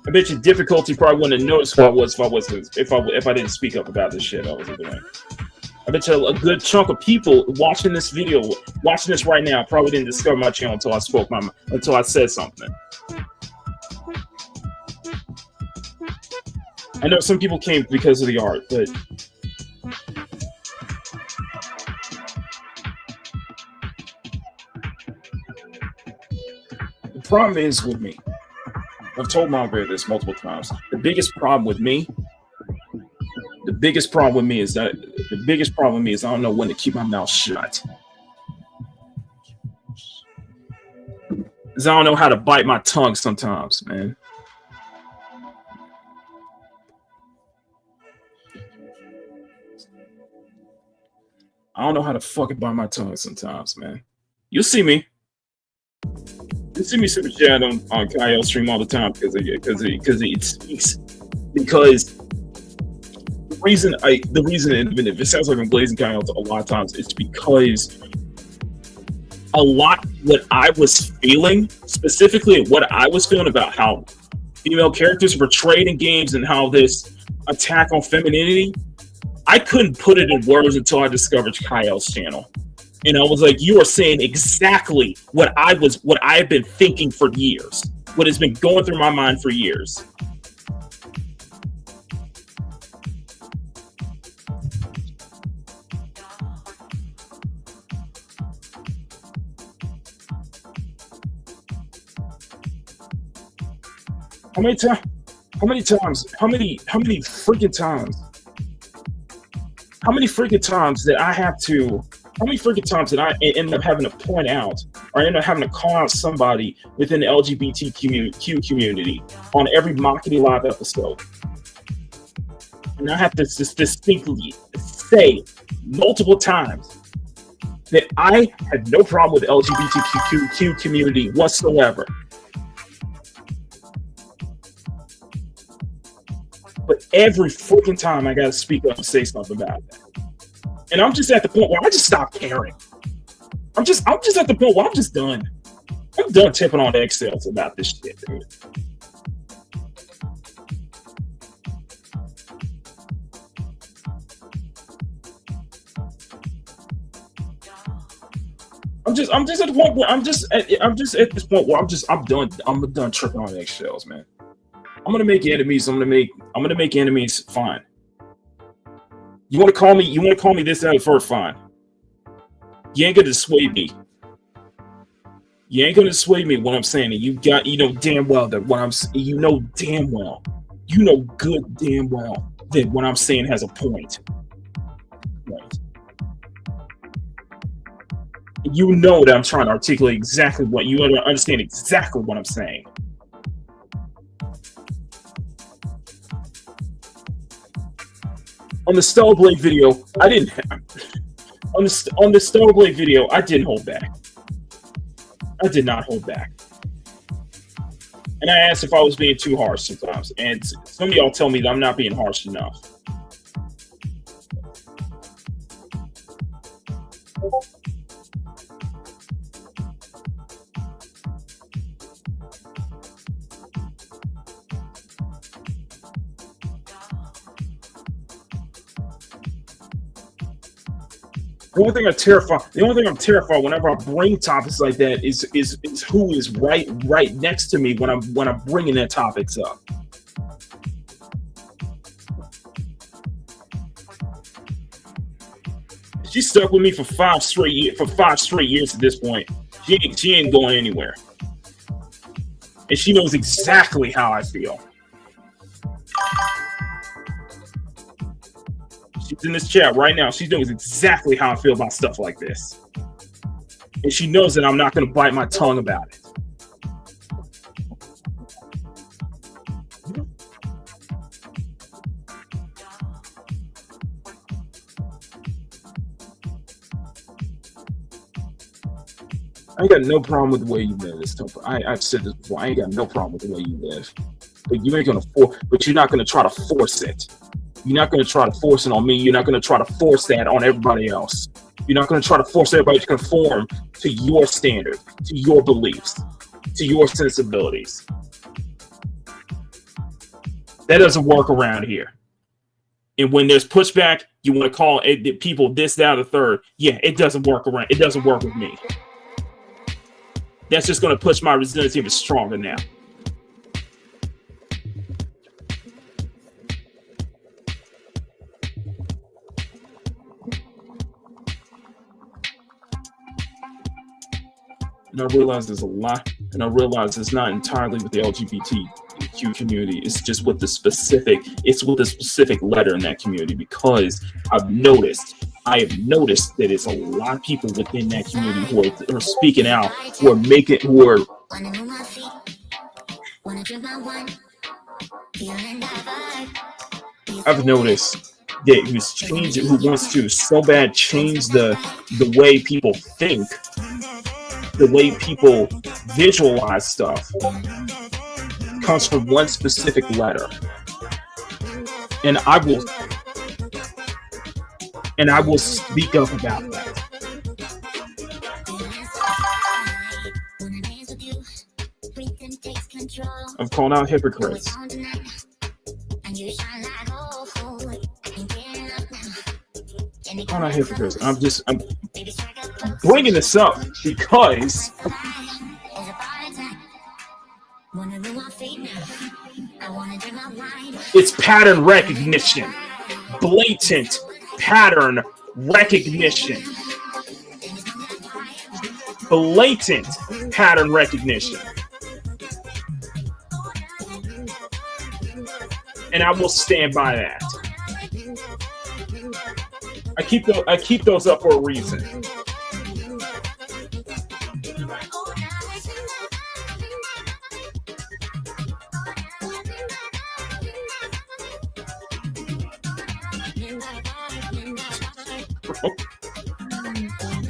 I bet you difficulty probably wouldn't have noticed if I didn't speak up about this shit I was doing. I bet you a good chunk of people watching this video, watching this right now, probably didn't discover my channel until I said something. I know some people came because of the art, but the problem is with me. I've told Margaret this multiple times. The biggest problem with me is I don't know when to keep my mouth shut. Because I don't know how to bite my tongue sometimes, man. I don't know how to fucking bite my tongue sometimes, man. You'll see me. You see me super chat on Kyle's stream all the time because it speaks. Because the reason, and if it sounds like I'm blazing Kyle a lot of times, it's because a lot what I was feeling, specifically what I was feeling about how female characters are portrayed in games and how this attack on femininity, I couldn't put it in words until I discovered Kyle's channel. And I was like, you are saying exactly what I've been thinking for years, what has been going through my mind for years. How many freaking times that I end up having to point out or end up having to call out somebody within the LGBTQ community on every Makini Live episode. And I have to just distinctly say multiple times that I had no problem with the LGBTQ community whatsoever. But every freaking time I gotta speak up and say something about that. And I'm just at the point where I just stopped caring. I'm just at the point where I'm just done. I'm done tipping on eggshells about this shit, dude. I'm just at the point where I'm just at this point where I'm done tripping on eggshells, man. I'm gonna make enemies. I'm gonna make enemies. Fine. You want to call me this out first? Fine. You ain't gonna dissuade me. You ain't gonna dissuade me when I'm saying it. You know damn well that what I'm. You know damn well. You know good damn well that what I'm saying has a point. Right. You know that I'm trying to articulate exactly what you understand exactly what I'm saying. On the Stellar Blade video, I didn't. On the Stellar Blade video, I didn't hold back. I did not hold back. And I asked if I was being too harsh sometimes, and some of y'all tell me that I'm not being harsh enough. The only thing I'm terrified whenever I bring topics like that is who is right next to me when I'm bringing their topics up. She stuck with me for 5 straight years at this point. She ain't going anywhere, and she knows exactly how I feel. She's in this chat right now. She knows exactly how I feel about stuff like this. And she knows that I'm not going to bite my tongue about it. I ain't got no problem with the way you live. I've said this before. I ain't got no problem with the way you live. But you ain't gonna but you're not going to try to force it. You're not going to try to force it on me. You're not going to try to force that on everybody else. You're not going to try to force everybody to conform to your standard, to your beliefs, to your sensibilities. That doesn't work around here. And when there's pushback, you want to call people this, that, or the third. Yeah, it doesn't work around. It doesn't work with me. That's just going to push my resilience even stronger now. And I realize there's a lot and I realized it's not entirely with the LGBTQ community. It's just with the specific. It's with the specific letter in that community, because I have noticed that it's a lot of people within that community who are speaking out, who are I've noticed that who wants to so bad change the way people think, the way people visualize stuff, comes from one specific letter. And I will speak up about that. I've called out hypocrites. I'm not hypocrites. I'm bringing this up because it's pattern recognition, blatant pattern recognition, blatant pattern recognition. And I will stand by that. I keep those up for a reason.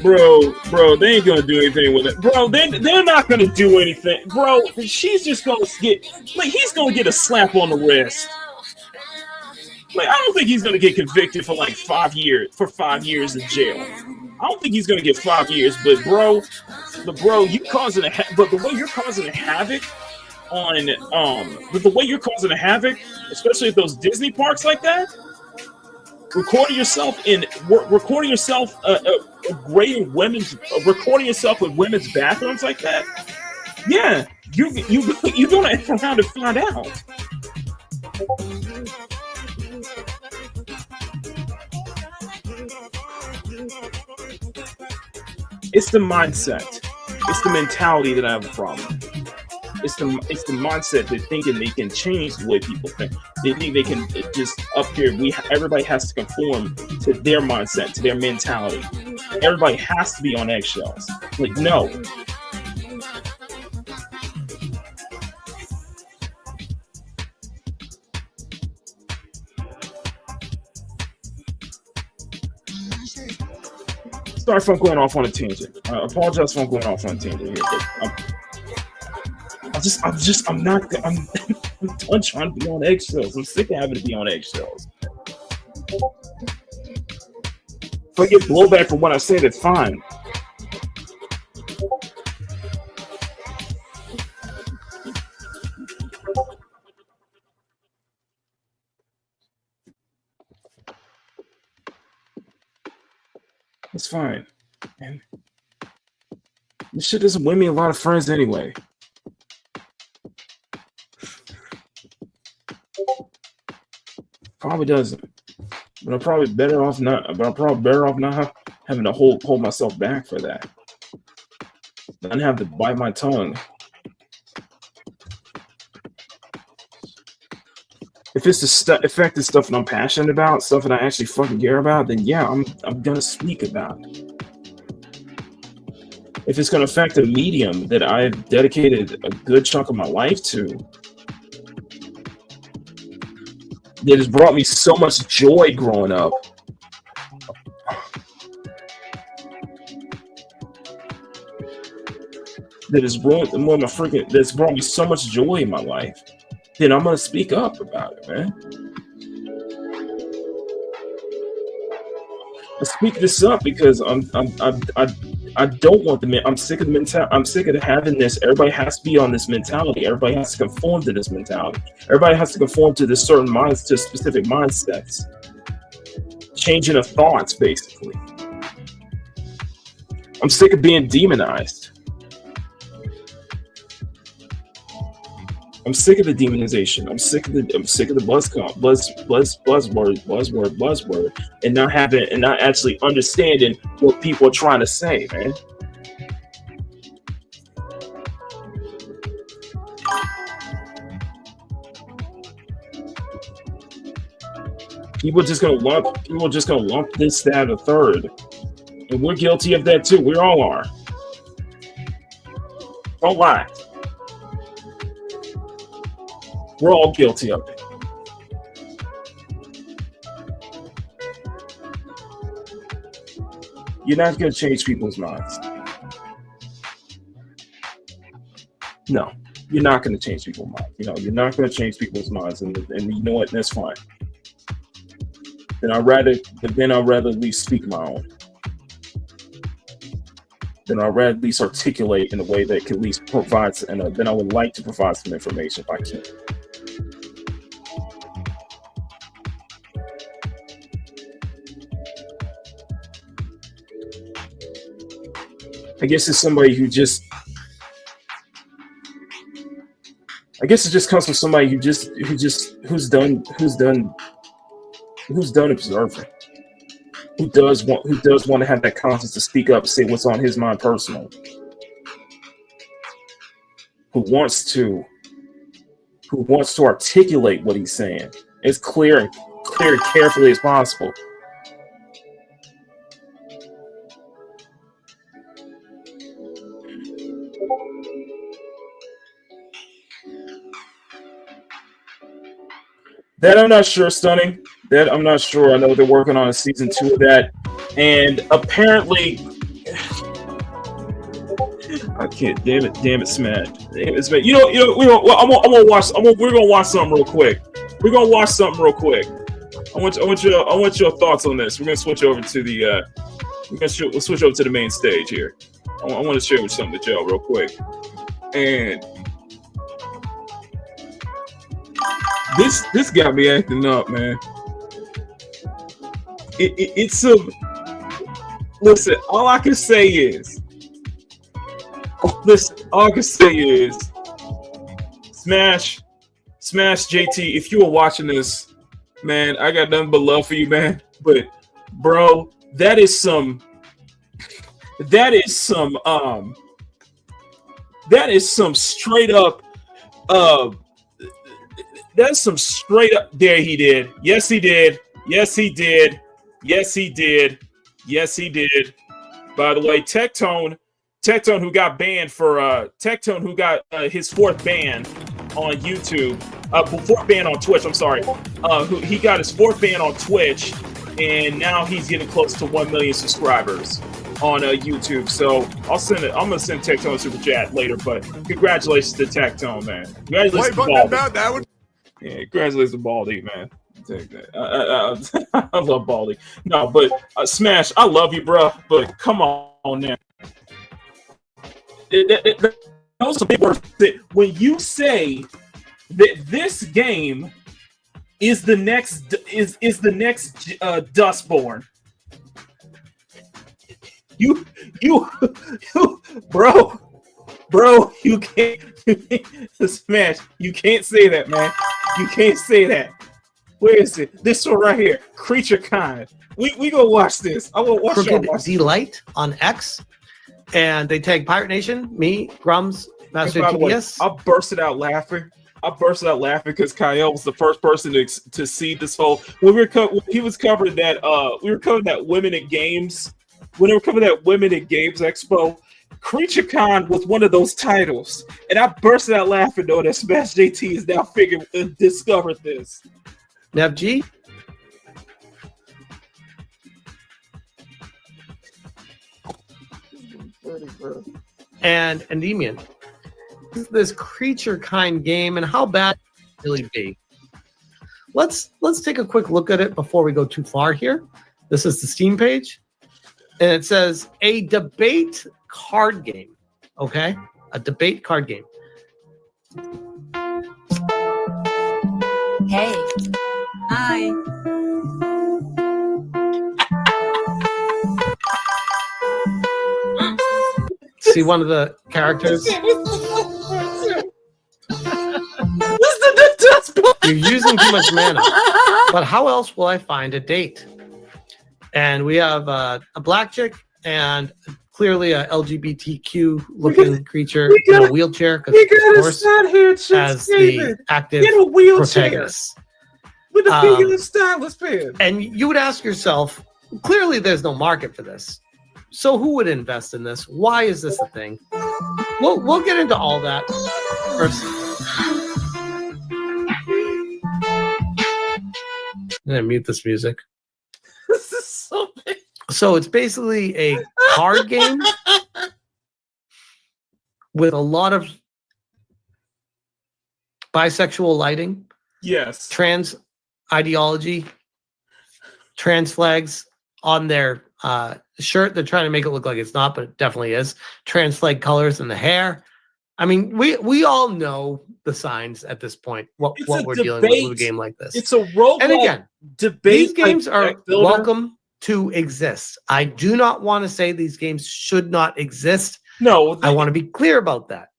Bro, they ain't gonna do anything with it. Bro, they're not gonna do anything. Bro, she's just gonna he's gonna get a slap on the wrist. Like, I don't think he's gonna get convicted for like 5 years in jail. I don't think he's gonna get 5 years, but bro, you causing but the way you're causing a havoc on but the way you're causing a havoc, especially at those Disney parks like that, recording yourself recording yourself with women's bathrooms like that. Yeah, you're gonna F around and find out. It's the mindset. It's the mentality that I have a problem. It's the mindset that thinking they can change the way people think. They think they can just up here. Everybody has to conform to their mindset, to their mentality. Everybody has to be on eggshells. Like, no. Sorry if I'm going off on a tangent. I apologize if I'm going off on a tangent here. I'm done trying to be on eggshells. I'm sick of having to be on eggshells. If I get blowback for what I say, that's fine. It's fine. And this shit doesn't win me a lot of friends anyway. Probably doesn't. But I'm probably better off not having to hold myself back for that. Not have to bite my tongue. If it's the effective stuff that I'm passionate about, stuff that I actually fucking care about, then yeah, I'm gonna speak about it. If it's gonna affect a medium that I've dedicated a good chunk of my life to, that has brought me so much joy growing up, that's brought me so much joy in my life, then I'm gonna speak up about it, man. I speak this up because I don't want the men. I'm sick of the mentality. I'm sick of having this. Everybody has to be on this mentality. Everybody has to conform to this mentality. Everybody has to conform to this certain minds, to specific mindsets. Changing of thoughts, basically. I'm sick of being demonized. I'm sick of the demonization. I'm sick of the buzzword, and not actually understanding what people are trying to say, man. People are just gonna lump this, that, or third. And we're guilty of that too. We all are. Don't lie. We're all guilty of it. You're not going to change people's minds. No, you're not going to change people's minds. You're not going to change people's minds, and you know what? That's fine. Then I'd rather at least speak my own. Then I'd rather at least articulate in a way that can at least provide, and then I would like to provide some information if I can. I guess it's somebody who just. I guess it just comes from somebody who's done observing. Who does want to have that conscience to speak up, say what's on his mind personally. Who wants to articulate what he's saying as clear and carefully as possible. That I'm not sure, Stunning. That I'm not sure. I know they're working on a season 2 of that, and apparently, I can't. Damn it, Smash. Damn it, Smash. We're gonna watch something real quick. I want your thoughts on this. We're gonna switch over to the. We'll switch over to the main stage here. I want to share something with y'all real quick, and. This got me acting up, man. It's some. Listen, all I can say is. Smash JT. If you were watching this, man, I got nothing but love for you, man. But, bro, that is some straight up. That's some straight up. There he did. Yes, he did. Yes, he did. Yes, he did. Yes, he did. By the way, Tectone, who got banned for Tectone, who got his 4th ban on YouTube, 4th ban on Twitch. I'm sorry. He got his 4th ban on Twitch, and now he's getting close to 1 million subscribers on YouTube. So I'm gonna send Tectone a super chat later. But congratulations to Tectone, man. Congratulations to Baldy. Yeah, congratulations to Baldy, man. Take that. I love Baldy. No, but Smash, I love you, bro. But come on now. Those are big words. When you say that this game is the next Dustborn, you bro, you can't Smash. You can't say that, man. You can't say that. Where is it? This one right here, Creature Kind. We gonna watch this. I will watch Crooked Delight on X, and they tag Pirate Nation, me, Grums, Master TBS. I bursted out laughing because Kyle was the first person to see this whole. When he was covering that. We were covering that Women at Games. When they were covering that Women at Games Expo, Creature Con was one of those titles, and I bursted out laughing though that Smash JT has now discovered this. Nev G. And Endymion. This Creature Kind game, and how bad it really be? Let's take a quick look at it before we go too far here. This is the Steam page, and it says a debate card game. Okay, a debate card game. Hey. Hi. See one of the characters. You're using too much mana. But how else will I find a date? And we have a black chick and clearly a LGBTQ looking creature in a wheelchair, because of course, as the active protagonist. With the pig and the stylus pen. And you would ask yourself, clearly there's no market for this. So who would invest in this? Why is this a thing? We'll get into all that first. I'm gonna mute this music. This is so big. So it's basically a card game with a lot of bisexual lighting. Yes. Trans ideology, trans flags on their shirt. They're trying to make it look like it's not, but it definitely is. Trans flag colors in the hair. I mean, we all know the signs at this point. What we're dealing with a game like this. It's a role. And again, debate. these games are welcome to exist. I do not want to say these games should not exist. No, I want to be clear about that.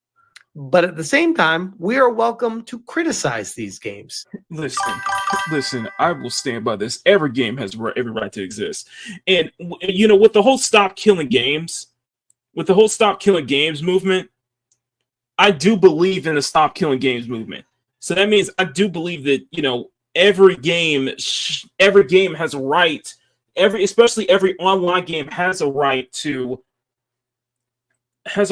But at the same time, we are welcome to criticize these games. Listen, I will stand by this. Every game has every right to exist. And, you know, with the whole stop killing games movement, I do believe in the stop killing games movement. So that means I do believe that, you know, every game has a right, especially every online game has a right to have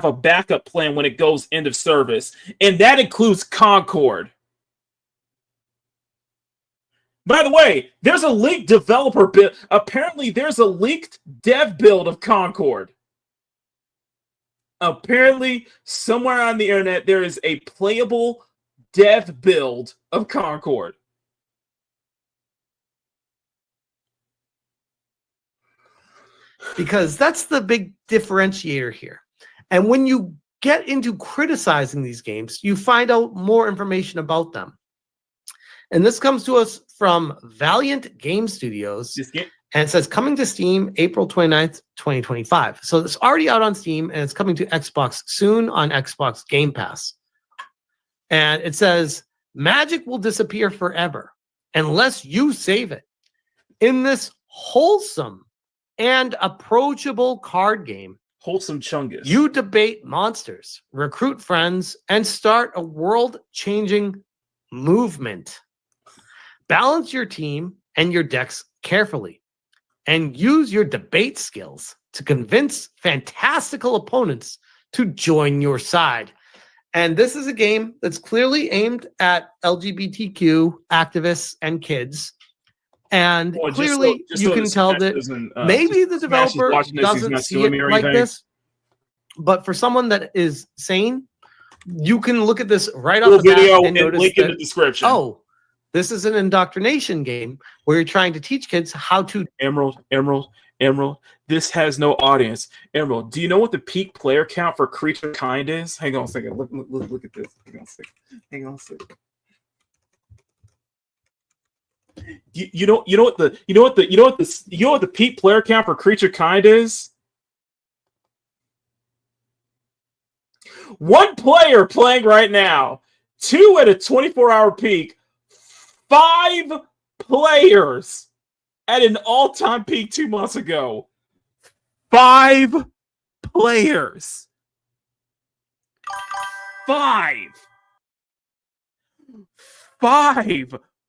a backup plan when it goes end of service, and that includes Concord. By the way, there's a leaked developer build. Apparently, there's a leaked dev build of Concord. Apparently, somewhere on the internet, there is a playable dev build of Concord. Because that's the big differentiator here. And when you get into criticizing these games, you find out more information about them. And this comes to us from Valiant Game Studios. And it says coming to Steam April 29th, 2025. So it's already out on Steam and it's coming to Xbox soon on Xbox Game Pass. And it says magic will disappear forever unless you save it. In this wholesome and approachable card game, Wholesome Chungus, you debate monsters, recruit friends, and start a world-changing movement. Balance your team and your decks carefully, and use your debate skills to convince fantastical opponents to join your side. And this is a game that's clearly aimed at LGBTQ activists and kids. And clearly, you can tell that maybe the developer doesn't see it like this. But for someone that is sane, you can look at this right off the bat and notice link in the description. Oh, this is an indoctrination game where you're trying to teach kids how to. Emerald. This has no audience. Emerald, do you know what the peak player count for Creature Kind is? Hang on a second. Look at this. Hang on a second. You know what the peak player count for Creature Kind is? 1 player playing right now, 2 at a 24-hour peak, 5 players at an all-time peak 2 months ago. 5 players. 5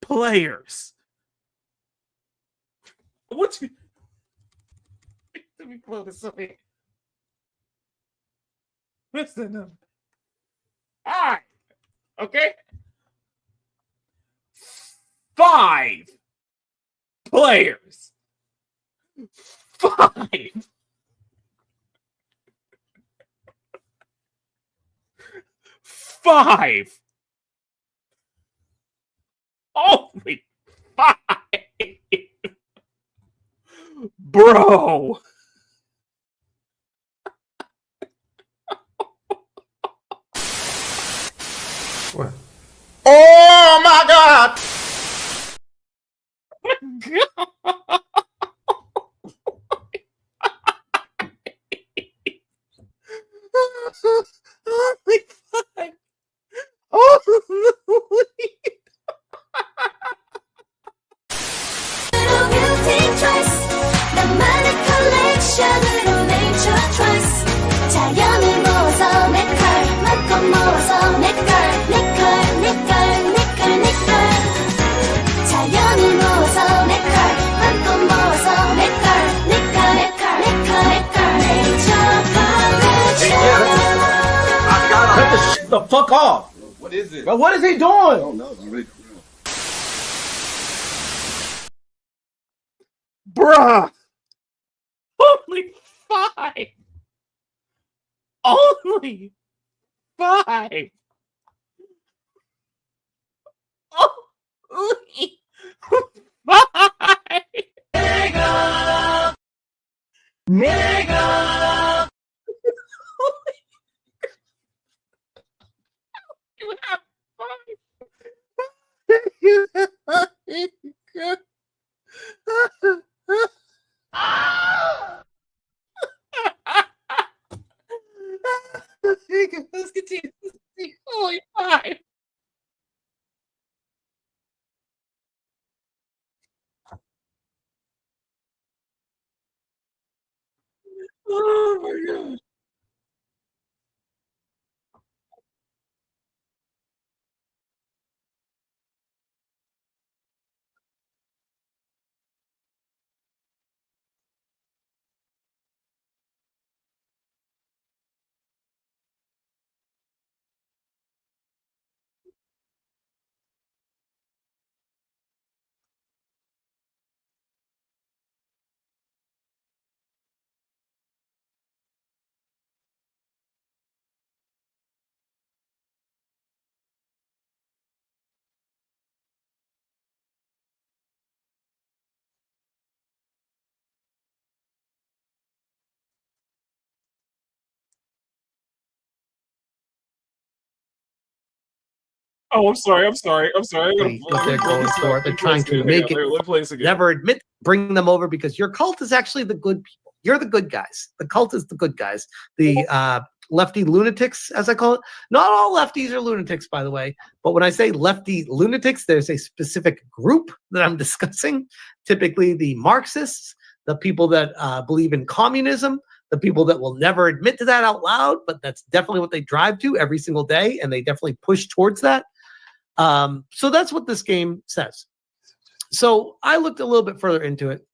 players. Let me blow this up here. What's the number? 5. Okay. 5 players. 5. 5. Holy 5. Bro. What? Oh my God. Holy 5. Holy. 나만의 컬렉션으로 네이처 트러스트 자연을 모아서 내 컬, 만큼 모아서 내 컬 to the fuck off. What is it? Bro, what is he doing? Oh no, it's really for real. Bruh. Only 5. Only 5. Only 5. Mega! Mega! You have 5. You have 5. Let's continue. Holy 5. Oh my god. Oh, I'm sorry. I'm sorry. I'm sorry. What they're going for. They're trying to make it Let me play this again. never admit, bring them over because your cult is actually the good people. You're the good guys. The cult is the good guys. The lefty lunatics, as I call it. Not all lefties are lunatics, by the way. But when I say lefty lunatics, there's a specific group that I'm discussing. Typically the Marxists, the people that believe in communism, the people that will never admit to that out loud, but that's definitely what they drive to every single day, and they definitely push towards that. So that's what this game says. So I looked a little bit further into it,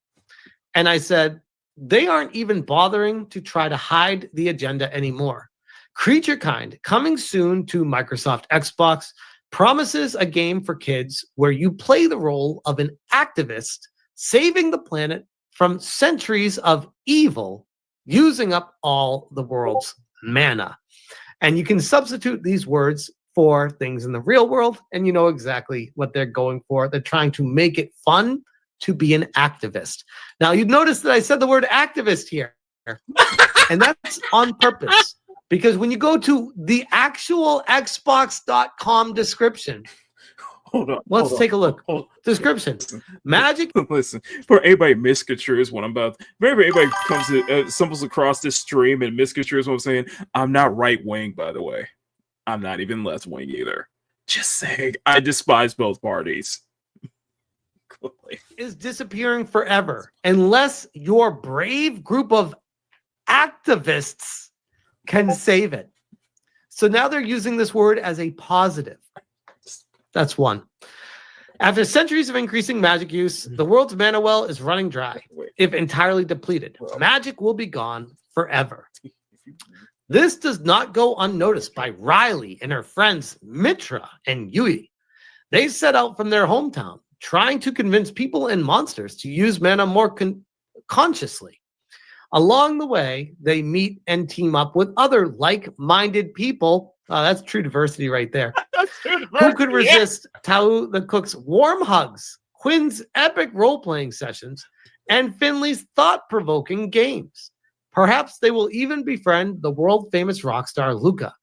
and I said, they aren't even bothering to try to hide the agenda anymore. Creature Kind, coming soon to Microsoft Xbox, promises a game for kids where you play the role of an activist saving the planet from centuries of evil, using up all the world's mana. And you can substitute these words for things in the real world, and you know exactly what they're going for. They're trying to make it fun to be an activist. Now, you've noticed that I said the word activist here, and that's on purpose, because when you go to the actual Xbox.com description, let's take a look. Description. Magic. Listen, for anybody misconstrues what I'm about, maybe anybody comes to stumbles across this stream and misconstrues what I'm saying. I'm not right wing, by the way. I'm not even left wing either. Just saying, I despise both parties. Is disappearing forever unless your brave group of activists can save it. So now they're using this word as a positive. That's one. After centuries of increasing magic use, the world's mana well is running dry. If entirely depleted, magic will be gone forever. This does not go unnoticed by Riley and her friends Mitra and Yui. They set out from their hometown, trying to convince people and monsters to use mana more consciously. Along the way, they meet and team up with other like-minded people. That's true diversity right there. Who could resist Tao the Cook's warm hugs, Quinn's epic role-playing sessions, and Finley's thought-provoking games? Perhaps they will even befriend the world-famous rock star Luca.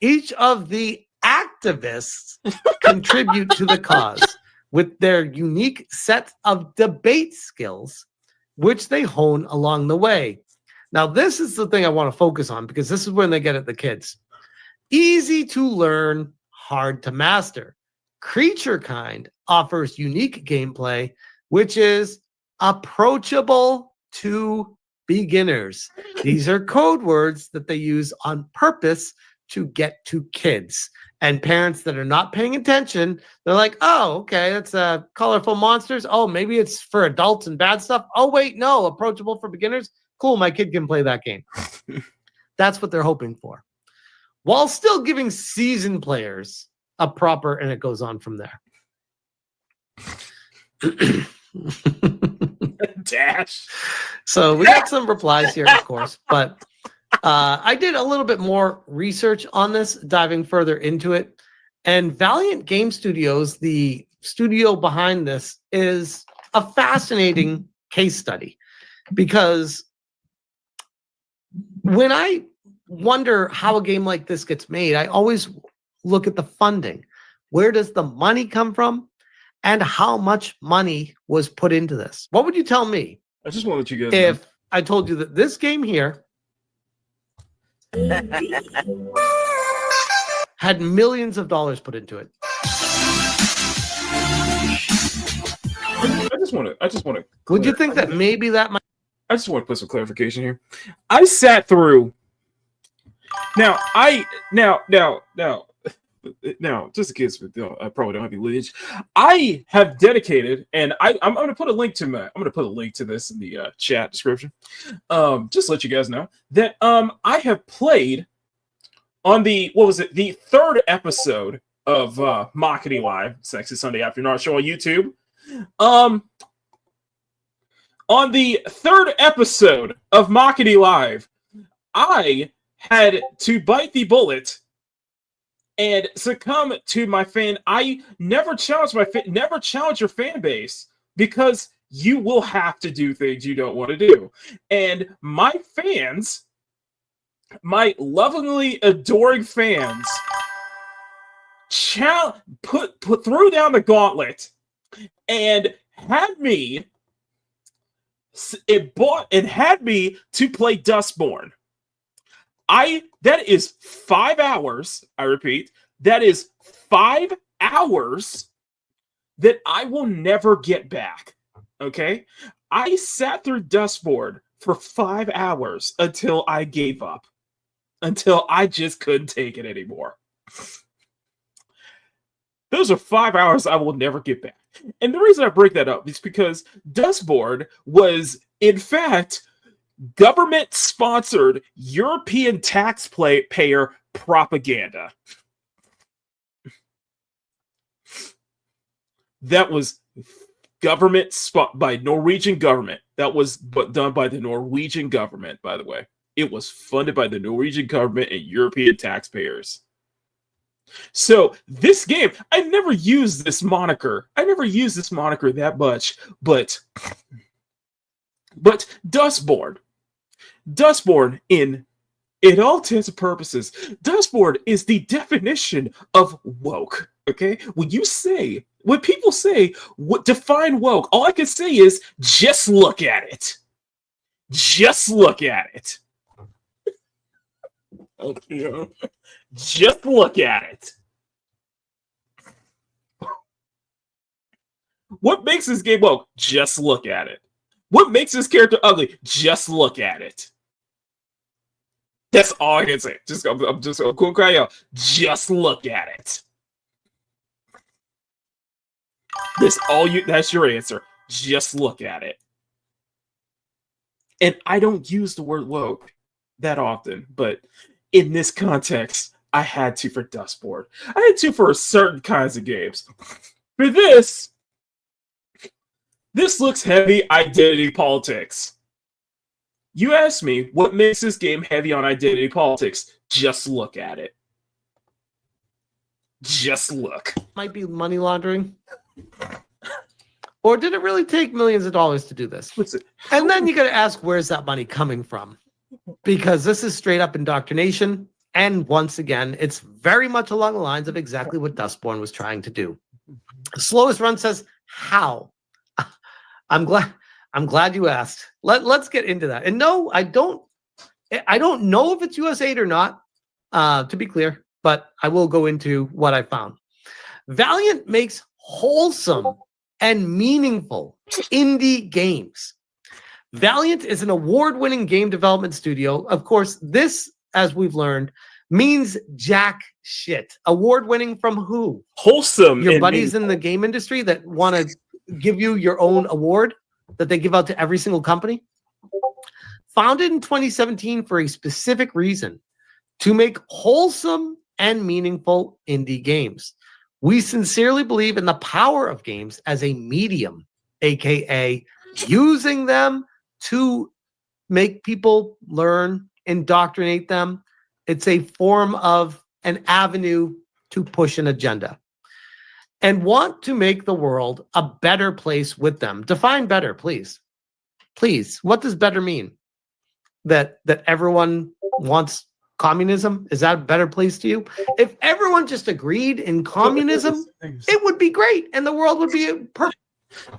Each of the activists contribute to the cause with their unique set of debate skills, which they hone along the way. Now, this is the thing I want to focus on, because this is when they get at the kids. Easy to learn, hard to master. Creature Kind offers unique gameplay, which is approachable to beginners. These are code words that they use on purpose to get to kids. And parents that are not paying attention, they're like, oh, okay, that's colorful monsters. Oh, maybe it's for adults and bad stuff. Oh, wait, no, approachable for beginners. Cool, my kid can play that game. That's what they're hoping for. while still giving seasoned players a proper, and it goes on from there. Dash. So we got some replies here, of course, but I did a little bit more research on this, diving further into it. And Valiant Game Studios, the studio behind this, is a fascinating case study, because when I wonder how a game like this gets made, I always look at the funding. Where does the money come from? And how much money was put into this? What would you tell me? I just want to let you guys if I told you that this game here had millions of dollars put into it? I just want to. Would you think that maybe that might? I just want to put some clarification here. I sat through. Now, just in case I probably don't have any lineage, I have dedicated, and I'm going to put a link to this in the chat description. Just to let you guys know that I have played on the third episode of Makini Live, Sexy Sunday Afternoon Art Show on YouTube. On the third episode of Makini Live, I had to bite the bullet and succumb to my fan. I never challenge your fan base, because you will have to do things you don't want to do. And my fans, my lovingly adoring fans, threw down the gauntlet and had me to play Dustborn. That is 5 hours. I repeat, that is 5 hours that I will never get back. Okay? I sat through Dustborn for 5 hours until I gave up. Until I just couldn't take it anymore. Those are 5 hours I will never get back. And the reason I break that up is because Dustborn was, in fact, government-sponsored European taxpayer propaganda. That was by Norwegian government. That was done by the Norwegian government, by the way. It was funded by the Norwegian government and European taxpayers. So this game, I never used this moniker. That much, but Dustborn, in all intents and purposes, Dustborn is the definition of woke. Okay, when people say define woke, all I can say is just look at it. Just look at it. Okay. Just look at it. What makes this game woke? Just look at it. What makes this character ugly? Just look at it. That's all I can say. I'm just a cool guy out. Just look at it. That's your answer. Just look at it. And I don't use the word woke that often, but in this context, I had to for Dustborn. I had to for certain kinds of games. For this looks heavy identity politics. You asked me what makes this game heavy on identity politics. Just look at it. Just look. Might be money laundering. Or did it really take millions of dollars to do this? And then you got to ask, where's that money coming from? Because this is straight up indoctrination. And once again, it's very much along the lines of exactly what Dustborn was trying to do. Slowest Run says, how? I'm glad you asked. Let's get into that. And no, I don't know if it's US 8 or not, to be clear, but I will go into what I found. Valiant makes wholesome and meaningful indie games. Valiant is an award-winning game development studio. Of course, this, as we've learned, means jack shit. Award-winning from who? Wholesome. Your buddies in the game industry that want to give you your own award that they give out to every single company? Founded in 2017 for a specific reason, to make wholesome and meaningful indie games. We sincerely believe in the power of games as a medium, aka using them to make people learn, indoctrinate them. It's a form of an avenue to push an agenda and want to make the world a better place with them. Define better, please. Please. What does better mean? That everyone wants communism? Is that a better place to you? If everyone just agreed in communism, it would be great and the world would be perfect.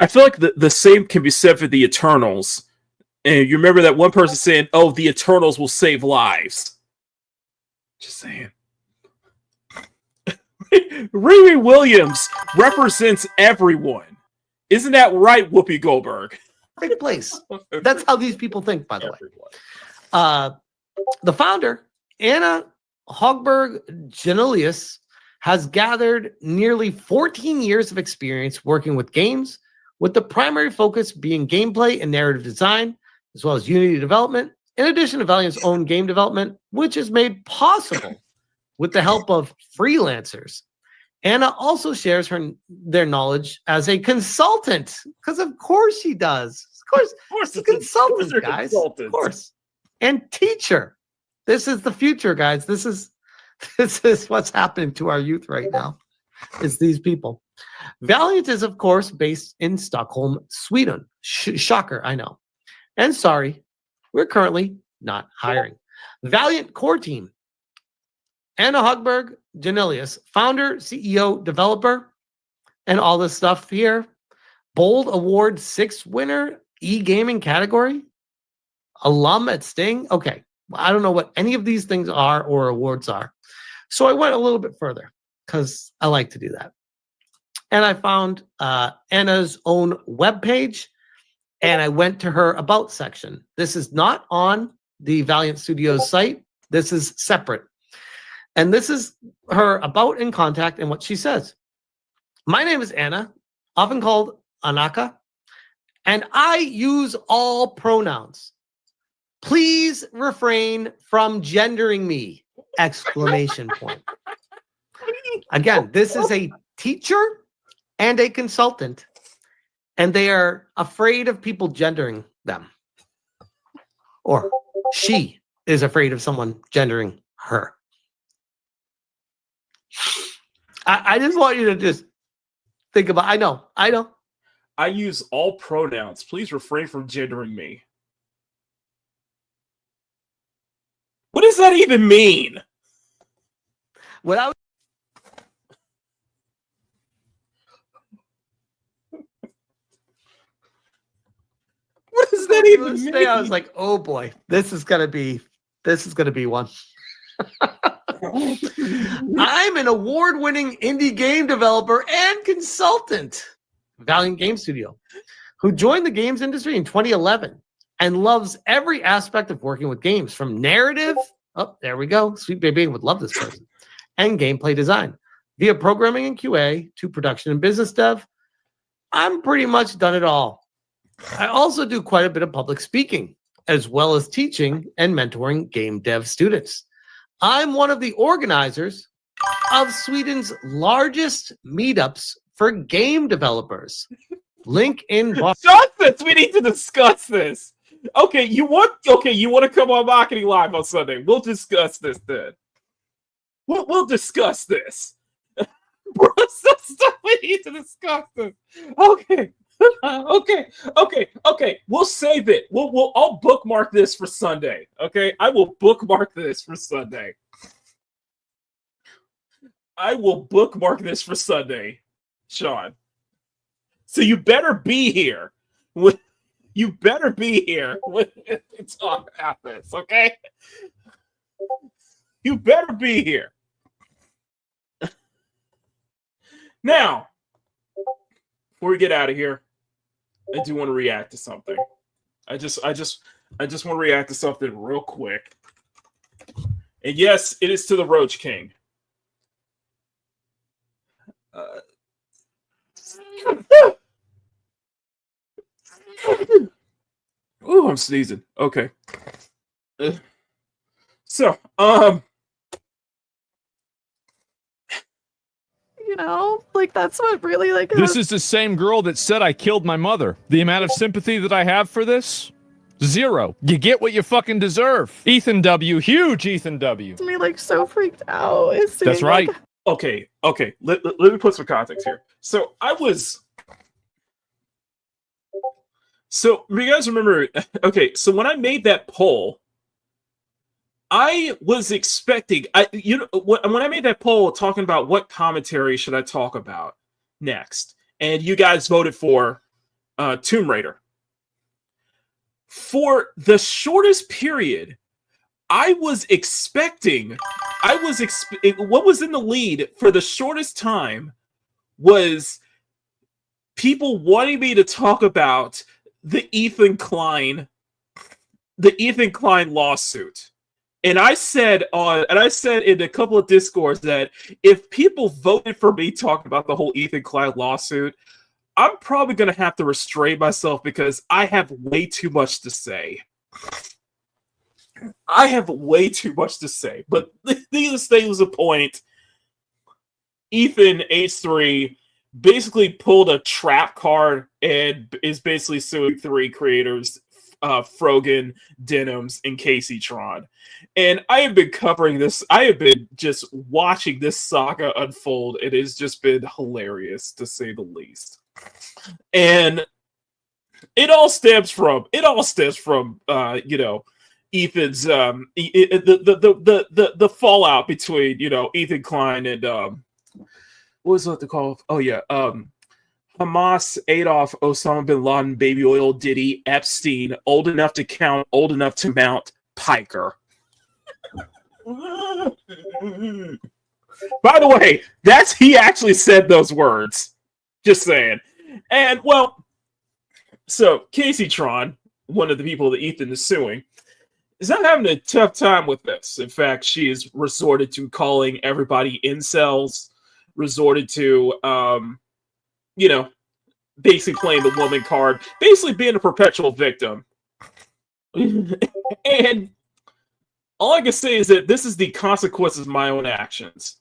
I feel like the same can be said for the Eternals. And you remember that one person saying, "Oh, the Eternals will save lives." Just saying. Riri Williams represents everyone. Isn't that right, Whoopi Goldberg? Perfect place. That's how these people think, by the way. The founder, Anna Hogberg Janelius, has gathered nearly 14 years of experience working with games, with the primary focus being gameplay and narrative design, as well as Unity development, in addition to Valiant's own game development, which is made possible with the help of freelancers. Anna also shares their knowledge as a consultant, because of course she does. Of course, it's a consultant, guys. Of course. And teacher. This is the future, guys. This is what's happening to our youth right now. It's these people. Valiant is, of course, based in Stockholm, Sweden. Shocker, I know. And sorry, we're currently not hiring. Valiant core team. Anna Hogberg Janelius, founder, CEO, developer, and all this stuff here. Bold Award 6 winner, e-gaming category. Alum at Sting. Okay, I don't know what any of these things are or awards are. So I went a little bit further because I like to do that. And I found Anna's own webpage, and I went to her About section. This is not on the Valiant Studios site. This is separate. And this is her About and Contact and what she says. My name is Anna, often called Anaka, and I use all pronouns. Please refrain from gendering me! Exclamation point. Again, this is a teacher and a consultant, and they are afraid of people gendering them. Or she is afraid of someone gendering her. I just want you to just think about, I know. I use all pronouns. Please refrain from gendering me. What does that even mean? What does that even mean? I was like, oh boy, this is gonna be one. I'm an award-winning indie game developer and consultant, Valiant Game Studio, who joined the games industry in 2011 and loves every aspect of working with games, from narrative, oh, there we go, Sweet Baby would love this person, and gameplay design, via programming and QA to production and business dev. I'm pretty much done it all. I also do quite a bit of public speaking, as well as teaching and mentoring game dev students. I'm one of the organizers of Sweden's largest meetups for game developers. Link in box. We need to discuss this. Okay, you want to come on Marketing Live on Sunday? We'll discuss this then. We'll discuss this. We need to discuss this. Okay. Okay. We'll save it. I'll bookmark this for Sunday. Okay, I will bookmark this for Sunday. Sean. So you better be here. You better be here when we talk about this. Okay. You better be here. Now, before we get out of here, I do want to react to something. I just want to react to something real quick. And yes, it is to the Roach King. Ooh, I'm sneezing. Okay. So, You know, like that's what really like. This is the same girl that said I killed my mother. The amount of sympathy that I have for this, 0. You get what you fucking deserve. Ethan W, huge Ethan W. Me like so freaked out. That's right. Okay. Let me put some context here. So you guys remember? Okay, so when I made that poll, I was expecting, when I made that poll talking about what commentary should I talk about next, and you guys voted for Tomb Raider. For the shortest period, what was in the lead for the shortest time was people wanting me to talk about the Ethan Klein lawsuit. And I said in a couple of Discords that if people voted for me talking about the whole Ethan Klein lawsuit, I'm probably going to have to restrain myself because I have way too much to say. But needless to say was a point. Ethan H3 basically pulled a trap card and is basically suing 3 creators, Frogan, Denims, and Casey Tron. And I have been covering this. I have been just watching this saga unfold. It has just been hilarious, to say the least. And it all stems from Ethan's the fallout between Ethan Klein and what was it called? Oh yeah, Hamas, Adolf, Osama bin Laden, Baby Oil, Diddy, Epstein, old enough to count, old enough to mount, Piker. By the way, he actually said those words. Just saying. And well, so Casey Tron, one of the people that Ethan is suing, is not having a tough time with this. In fact, she has resorted to calling everybody incels, resorted to basically playing the woman card, basically being a perpetual victim. And all I can say is that this is the consequences of my own actions.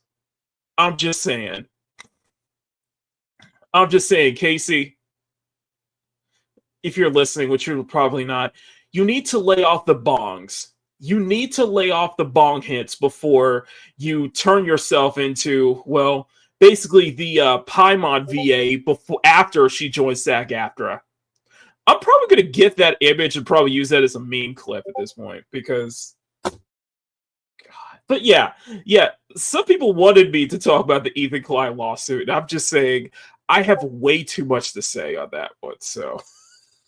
I'm just saying, Casey, if you're listening, which you're probably not, you need to lay off the bongs. You need to lay off the bong hits before you turn yourself into, well, basically the Paimon VA after she joins SAG-AFTRA. I'm probably going to get that image and probably use that as a meme clip at this point because... But yeah, some people wanted me to talk about the Ethan Klein lawsuit, and I'm just saying I have way too much to say on that one, so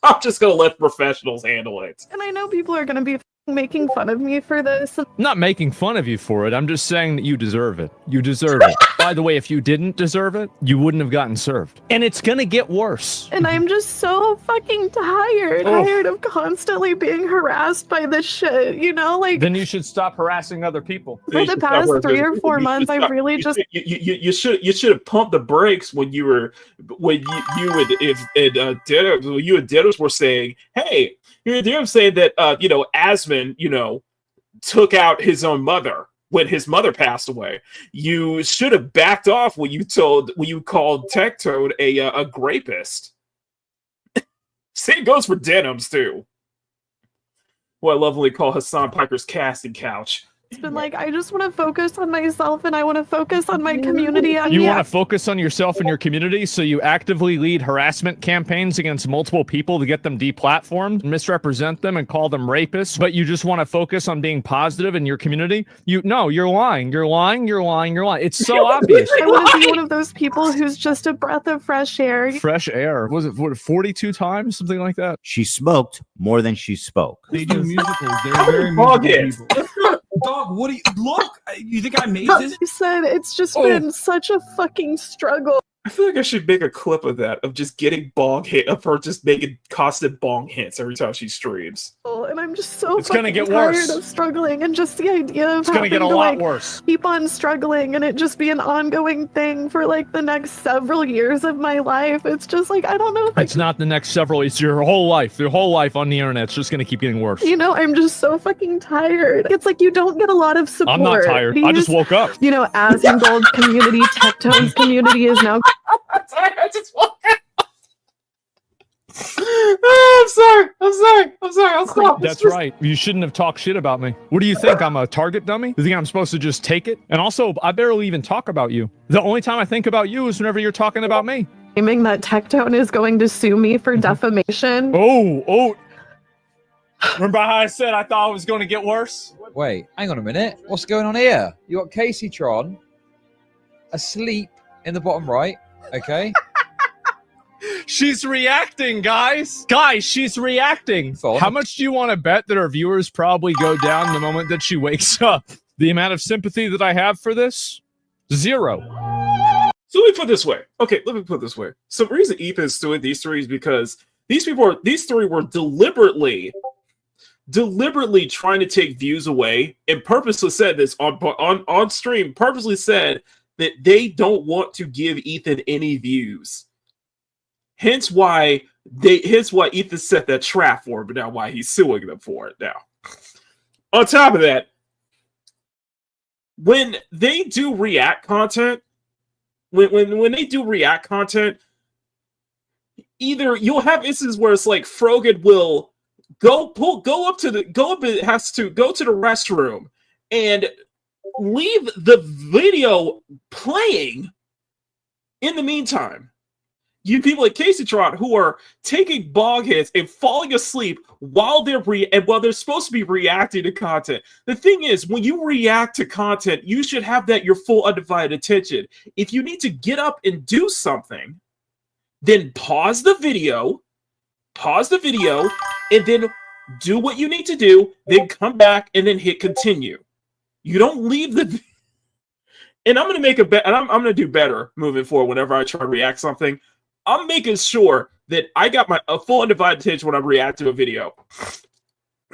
I'm just going to let professionals handle it. And I know people are going to be making fun of me for this. Not making fun of you for it. I'm just saying that you deserve it. You deserve it. By the way, if you didn't deserve it, you wouldn't have gotten served. And it's going to get worse. And I'm just so fucking tired of constantly being harassed by this shit, Then you should stop harassing other people. For the past 3 or 4 months, I really just... You should have pumped the brakes when you and Dennis were saying, hey, you're saying that Asmund, took out his own mother when his mother passed away. You should have backed off when you called Tech Toad a grapist. Same goes for Denims too. Who I lovingly call Hassan Piker's casting couch. It's been like, I just want to focus on myself and I want to focus on my community. You want to focus on yourself and your community, so you actively lead harassment campaigns against multiple people to get them deplatformed, misrepresent them, and call them rapists, but you just want to focus on being positive in your community? You're lying. You're lying. It's so obvious. I want to be one of those people who's just a breath of fresh air. Fresh air? Was it 42 times? Something like that? She smoked more than she spoke. They do musicals. They're very musical people. Dog, what do you look? You think I made this? You said it's just been such a fucking struggle. I feel like I should make a clip of that, of just getting of her just making constant bong hits every time she streams. And I'm just so It's gonna fucking get tired worse. of struggling, and just the idea of It's gonna having get a to lot like worse. keep on struggling and it just be an ongoing thing for like the next several years of my life. It's just like, I don't know if It's not the next several. It's your whole life. Your whole life on the internet's just gonna keep getting worse. you know, I'm just so fucking tired. It's like you don't get a lot of support. I'm not tired. I just woke up. You know, Asmongold's community, Tectone's community is now. Sorry, I just woke up. Oh, I'm sorry. I'll stop. That's right. You shouldn't have talked shit about me. What do you think? I'm a target dummy? You think I'm supposed to just take it? And also, I barely even talk about you. The only time I think about you is whenever you're talking about me. Claiming that Tectone is going to sue me for defamation. Oh. Remember how I said I thought it was going to get worse? Wait, hang on a minute. What's going on here? You got Casey Tron asleep in the bottom right, okay? She's reacting, guys. Guys, she's reacting. How much do you want to bet that our viewers probably go down the moment that she wakes up? The amount of sympathy that I have for this? 0. So let me put it this way. Okay, let me put it this way. So the reason Ethan is doing these three is because these three were deliberately trying to take views away, and purposely said this on stream, purposely said that they don't want to give Ethan any views. Hence why Ethan set that trap for him, but now why he's suing them for it now. On top of that, when they do react content, when they do react content, either you'll have instances where it's like Frogan will go to the restroom and leave the video playing in the meantime. You people like Casey Trot who are taking bog hits and falling asleep while they're supposed to be reacting to content. The thing is, when you react to content, you should have that your full undivided attention. If you need to get up and do something, then pause the video, and then do what you need to do, then come back and then hit continue. You don't leave the. And I'm gonna make a bet, and I'm gonna do better moving forward. Whenever I try to react something, I'm making sure that I got a full undivided attention when I react to a video.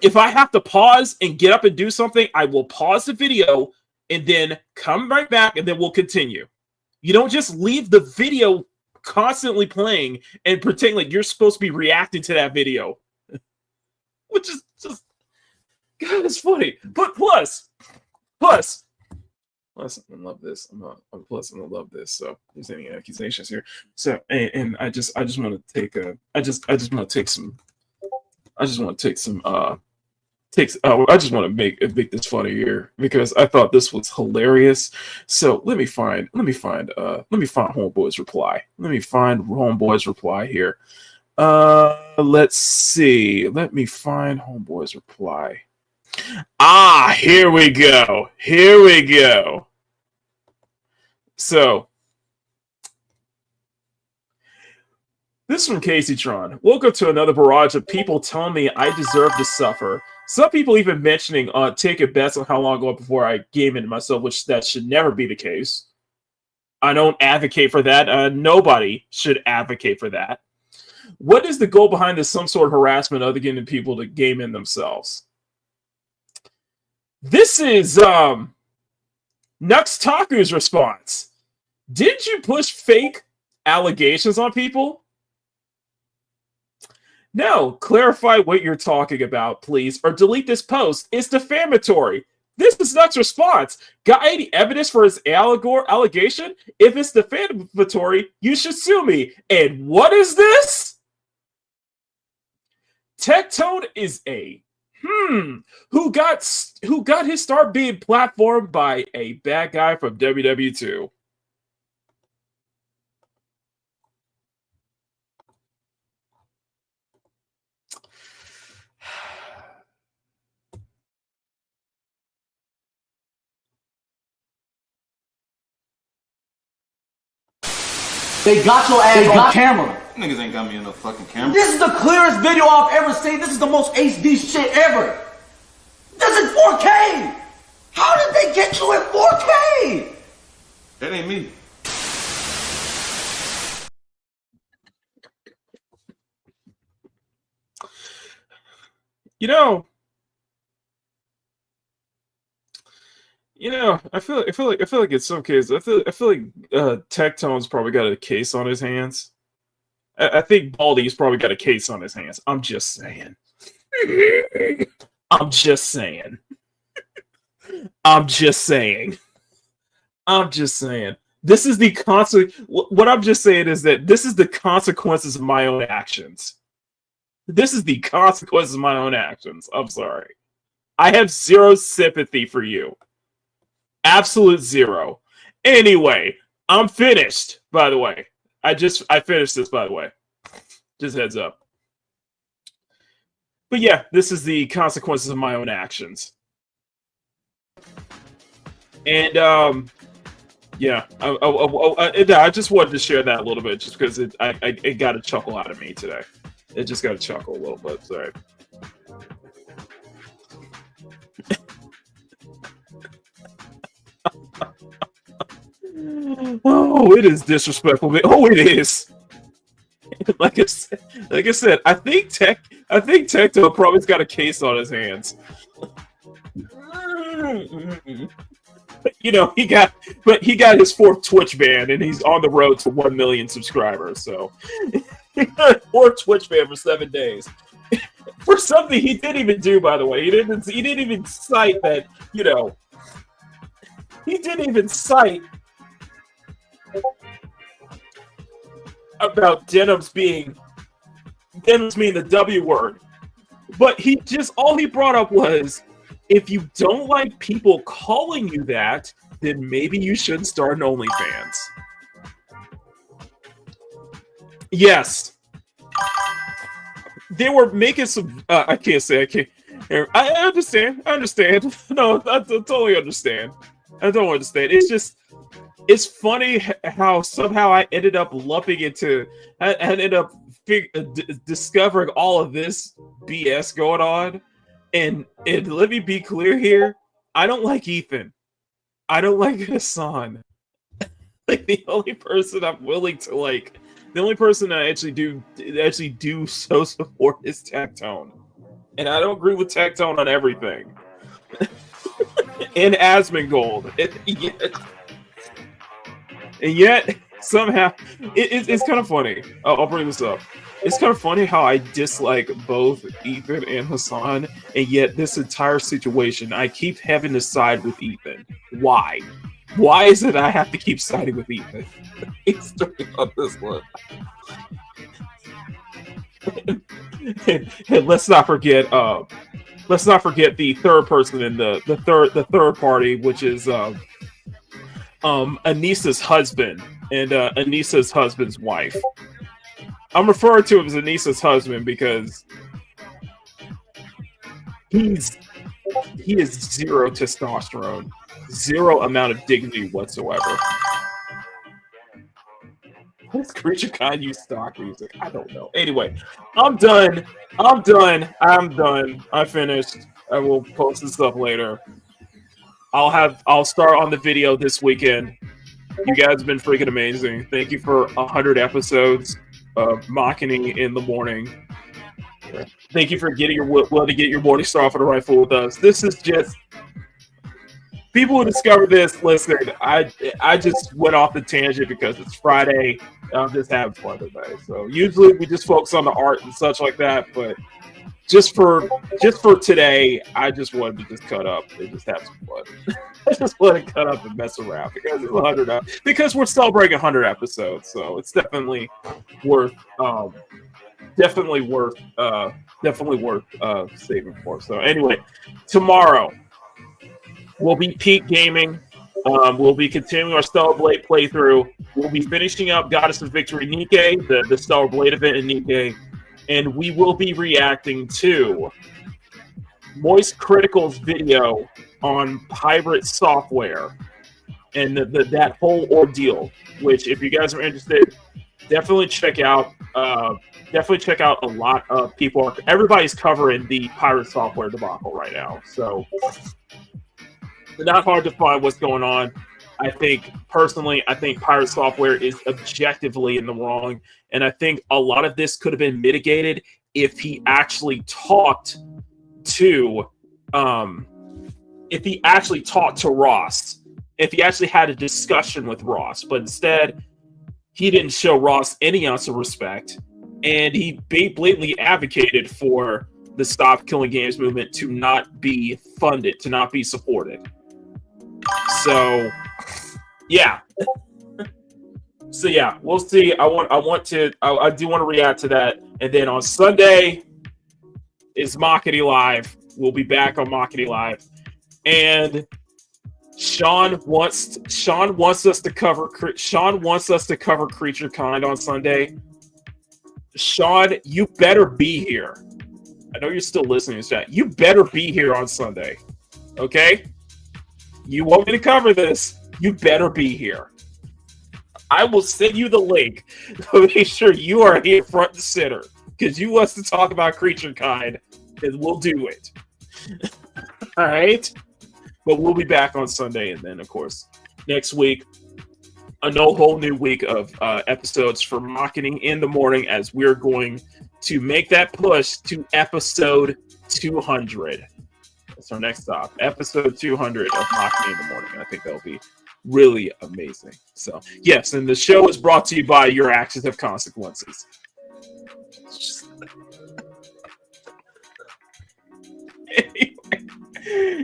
If I have to pause and get up and do something, I will pause the video and then come right back, and then we'll continue. You don't just leave the video constantly playing and pretend like you're supposed to be reacting to that video. Which is just, God, it's funny. But plus, I love this. I'm gonna love this. So, if there's any accusations here. So, and I just want to take I just want to make this funny here because I thought this was hilarious. So let me find Homeboy's reply. Let me find Homeboy's reply here. Let's see. Let me find Homeboy's reply. Here we go. So, this is from Casey Tron. Welcome to another barrage of people telling me I deserve to suffer. Some people even mentioning taking bets on how long ago before I game into myself, which that should never be the case. I don't advocate for that. Nobody should advocate for that. What is the goal behind this? Some sort of harassment other than getting people to game in themselves? This is Nux Taku's response. Did you push fake allegations on people? No, clarify what you're talking about, please, or delete this post. It's defamatory. This is Nux' response. Got any evidence for his allegation? If it's defamatory, you should sue me. And what is this? Tectone is a who got his start being platformed by a bad guy from WW2. They got your ass on camera. Niggas ain't got me in no fucking camera. This is the clearest video I've ever seen. This is the most HD shit ever. This is 4K. How did they get you in 4K? That ain't me. You know, I feel like in some cases, I feel like Tectone's probably got a case on his hands. I think Baldy's probably got a case on his hands. I'm just saying. I'm just saying. I'm just saying. I'm just saying. This is the what I'm just saying is that this is the consequences of my own actions. This is the consequences of my own actions. I'm sorry. I have zero sympathy for you. Absolute zero. Anyway, I'm finished, by the way. I finished this, by the way. Just heads up. But yeah, this is the consequences of my own actions. And yeah, I just wanted to share that a little bit, just because it got a chuckle out of me today. It just got a chuckle a little bit. Sorry. Oh, it is disrespectful. Oh, it is. Like I said, I think Tecto probably's got a case on his hands. You know, he got his 4th Twitch ban, and he's on the road to 1 million subscribers. So, he got a 4th Twitch ban for 7 days for something he didn't even do. By the way, he didn't even cite that. You know, he didn't even cite about denims being the W word, but all he brought up was, if you don't like people calling you that, then maybe you shouldn't start an OnlyFans. Yes. They were making some... I understand. No, I totally understand. I don't understand. It's just... It's funny how somehow I ended up discovering all of this BS going on. And let me be clear here, I don't like Ethan. I don't like Hassan. Like, the only person I'm willing to like, the only person I actually do so support is Tectone. And I don't agree with Tectone on everything. And Asmongold. And yet, somehow, it's kind of funny. I'll bring this up. It's kind of funny how I dislike both Ethan and Hassan, and yet this entire situation, I keep having to side with Ethan. Why? Why is it I have to keep siding with Ethan? He's starting on this one. And let's not forget the third person in the third party, which is Anissa's husband and Anissa's husband's wife. I'm referring to him as Anissa's husband because he is zero testosterone, zero amount of dignity whatsoever. What is Creature Con use stock music? I don't know. Anyway, I'm done. I finished. I will post this up later. I'll start on the video this weekend. You guys have been freaking amazing. Thank you for 100 episodes of Makini in the morning. Thank you for getting your morning start off on the right foot with us. This is just people who discovered this. Listen, I just went off the tangent because it's Friday. I'm just having fun today. So usually we just focus on the art and such like that, but just for today, I just wanted to just cut up and just have some fun. I just want to cut up and mess around because it's 100 because we're celebrating 100 episodes, so it's definitely worth saving for. So anyway, tomorrow we'll be peak gaming. We'll be continuing our Stellar Blade playthrough. We'll be finishing up Goddess of Victory Nikkei, the Stellar Blade event in Nikkei. And we will be reacting to Moist Critical's video on pirate software and that whole ordeal, which, if you guys are interested, definitely check out. Definitely check out. A lot of people everybody's covering the pirate software debacle right now. So it's not hard to find what's going on. I think pirate software is objectively in the wrong, and I think a lot of this could have been mitigated if he actually talked to if he actually talked to Ross, if he actually had a discussion with Ross, but instead he didn't show Ross any ounce of respect, and he blatantly advocated for the Stop Killing Games movement to not be funded, to not be supported. So, yeah. So yeah, we'll see. I do want to react to that, and then on Sunday is Makini Live. We'll be back on Makini Live, and Sean wants us to cover Creature Kind on Sunday. Sean, you better be here. I know you're still listening to that. You better be here on Sunday, okay? You want me to cover this? You better be here. I will send you the link to make sure you are here front and center, because you want us to talk about Creature Kind, and we'll do it. All right? But we'll be back on Sunday, and then, of course, next week, a whole new week of episodes for Makini in the morning, as we're going to make that push to episode 200. That's our next stop, episode 200 of Makini in the morning. I think that'll be really amazing. So, yes, and the show is brought to you by Your Actions Have Consequences.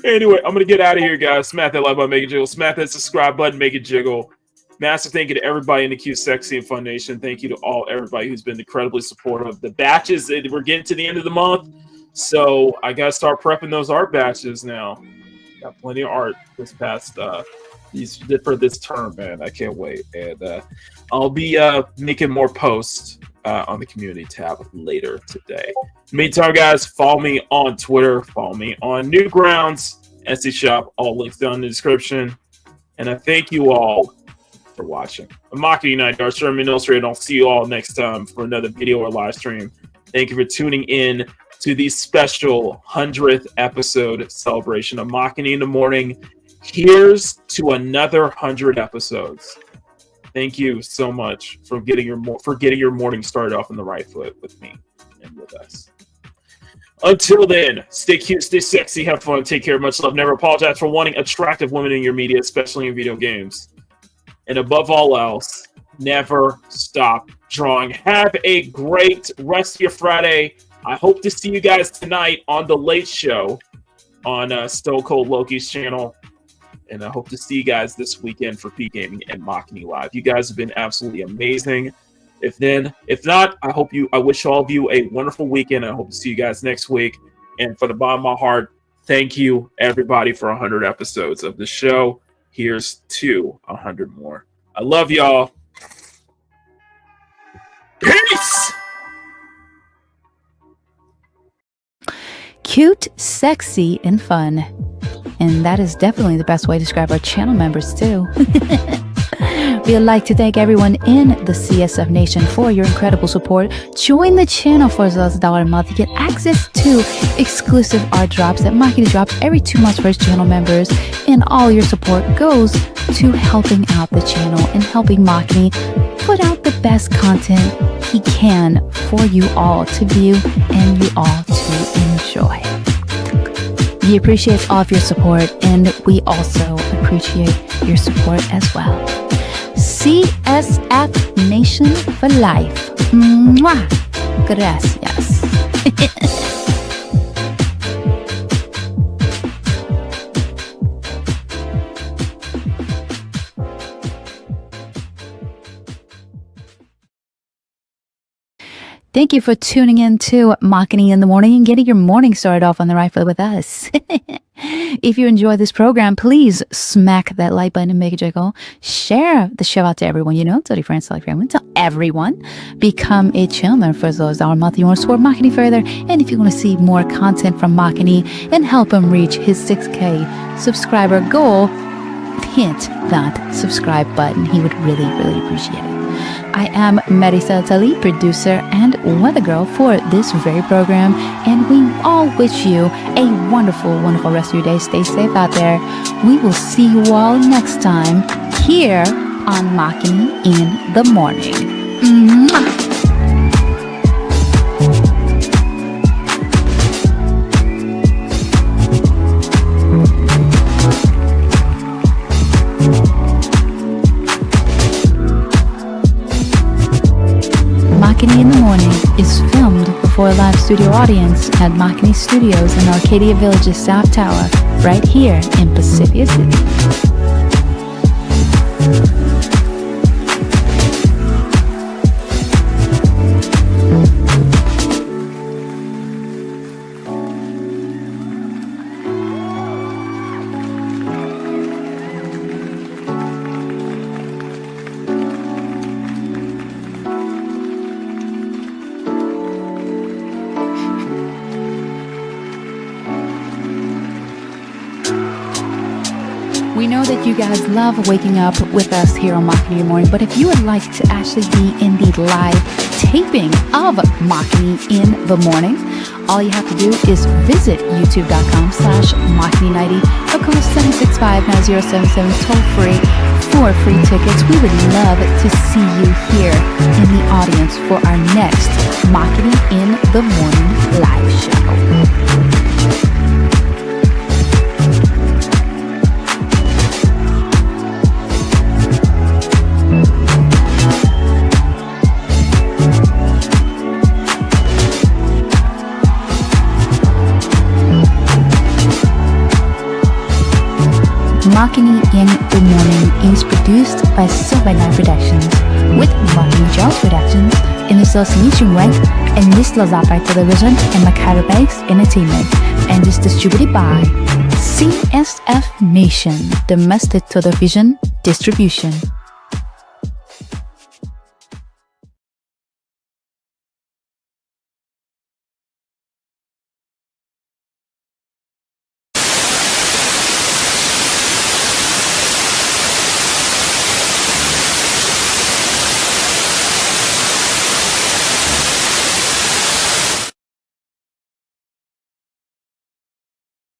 Anyway, I'm going to get out of here, guys. Smash that like button, make it jiggle. Smash that subscribe button, make it jiggle. Massive thank you to everybody in the Q Sexy and Fun Nation. Thank you to everybody who's been incredibly supportive. The batches, we're getting to the end of the month, so I got to start prepping those art batches now. Got plenty of art this past for this term, man. I can't wait. And I'll be making more posts on the community tab later today. Meantime, guys, follow me on Twitter, follow me on Newgrounds, Etsy shop, all links down in the description. And I thank you all for watching. I'm Makini Night Dark Sherman Illustrated. I'll see you all next time for another video or live stream. Thank you for tuning in to the special 100th episode celebration of Makini in the morning. Here's to another 100 episodes. Thank you so much for getting your morning started off on the right foot with me and with us. Until then, stay cute, stay sexy, have fun, take care, much love, never apologize for wanting attractive women in your media, especially in video games. And above all else, never stop drawing. Have a great rest of your Friday. I hope to see you guys tonight on The Late Show on Stone Cold Loki's channel. And I hope to see you guys this weekend for Peak Gaming and Makini Live. You guys have been absolutely amazing. If not, I wish all of you a wonderful weekend. I hope to see you guys next week. And from the bottom of my heart, thank you everybody for 100 episodes of the show. Here's to 100 more. I love y'all. Peace. Cute, sexy, and fun. And that is definitely the best way to describe our channel members too. We'd like to thank everyone in the CSF Nation for your incredible support. Join the channel for as low as $1 a month to get access to exclusive art drops that Makini drops every 2 months for his channel members. And all your support goes to helping out the channel and helping Makini put out the best content he can for you all to view and you all to enjoy. We appreciate all of your support, and we also appreciate your support as well. CSF Nation for life. Mwah! Gracias. Thank you for tuning in to Makini in the morning and getting your morning started off on the right foot with us. If you enjoy this program, please smack that like button and make it jiggle. Share the show out to everyone you know. Tell your friends, tell your family, tell everyone. Become a channel member for as low as $1 a month. You want to support Makini further, and if you want to see more content from Makini and help him reach his 6K subscriber goal, hit that subscribe button. He would really, really appreciate it. I am Marisa Tali, producer and weather girl for this very program, and we all wish you a wonderful, wonderful rest of your day. Stay safe out there. We will see you all next time here on Makini in the morning. Mwah! is filmed before a live studio audience at Makini Studios in Arcadia Village's South Tower, right here in Pacific City. We know that you guys love waking up with us here on Makini Morning, but if you would like to actually be in the live taping of Makini in the morning, all you have to do is visit youtube.com/Makini90 or call 765-9077 toll free for free tickets. We would love to see you here in the audience for our next Makini in the Morning live show. Makini in the Morning is produced by Silver Night Productions with Makini Charles Productions in association with Nisla Zapai Television and Makara Banks Entertainment, and is distributed by CSF Nation Domestic Television Distribution.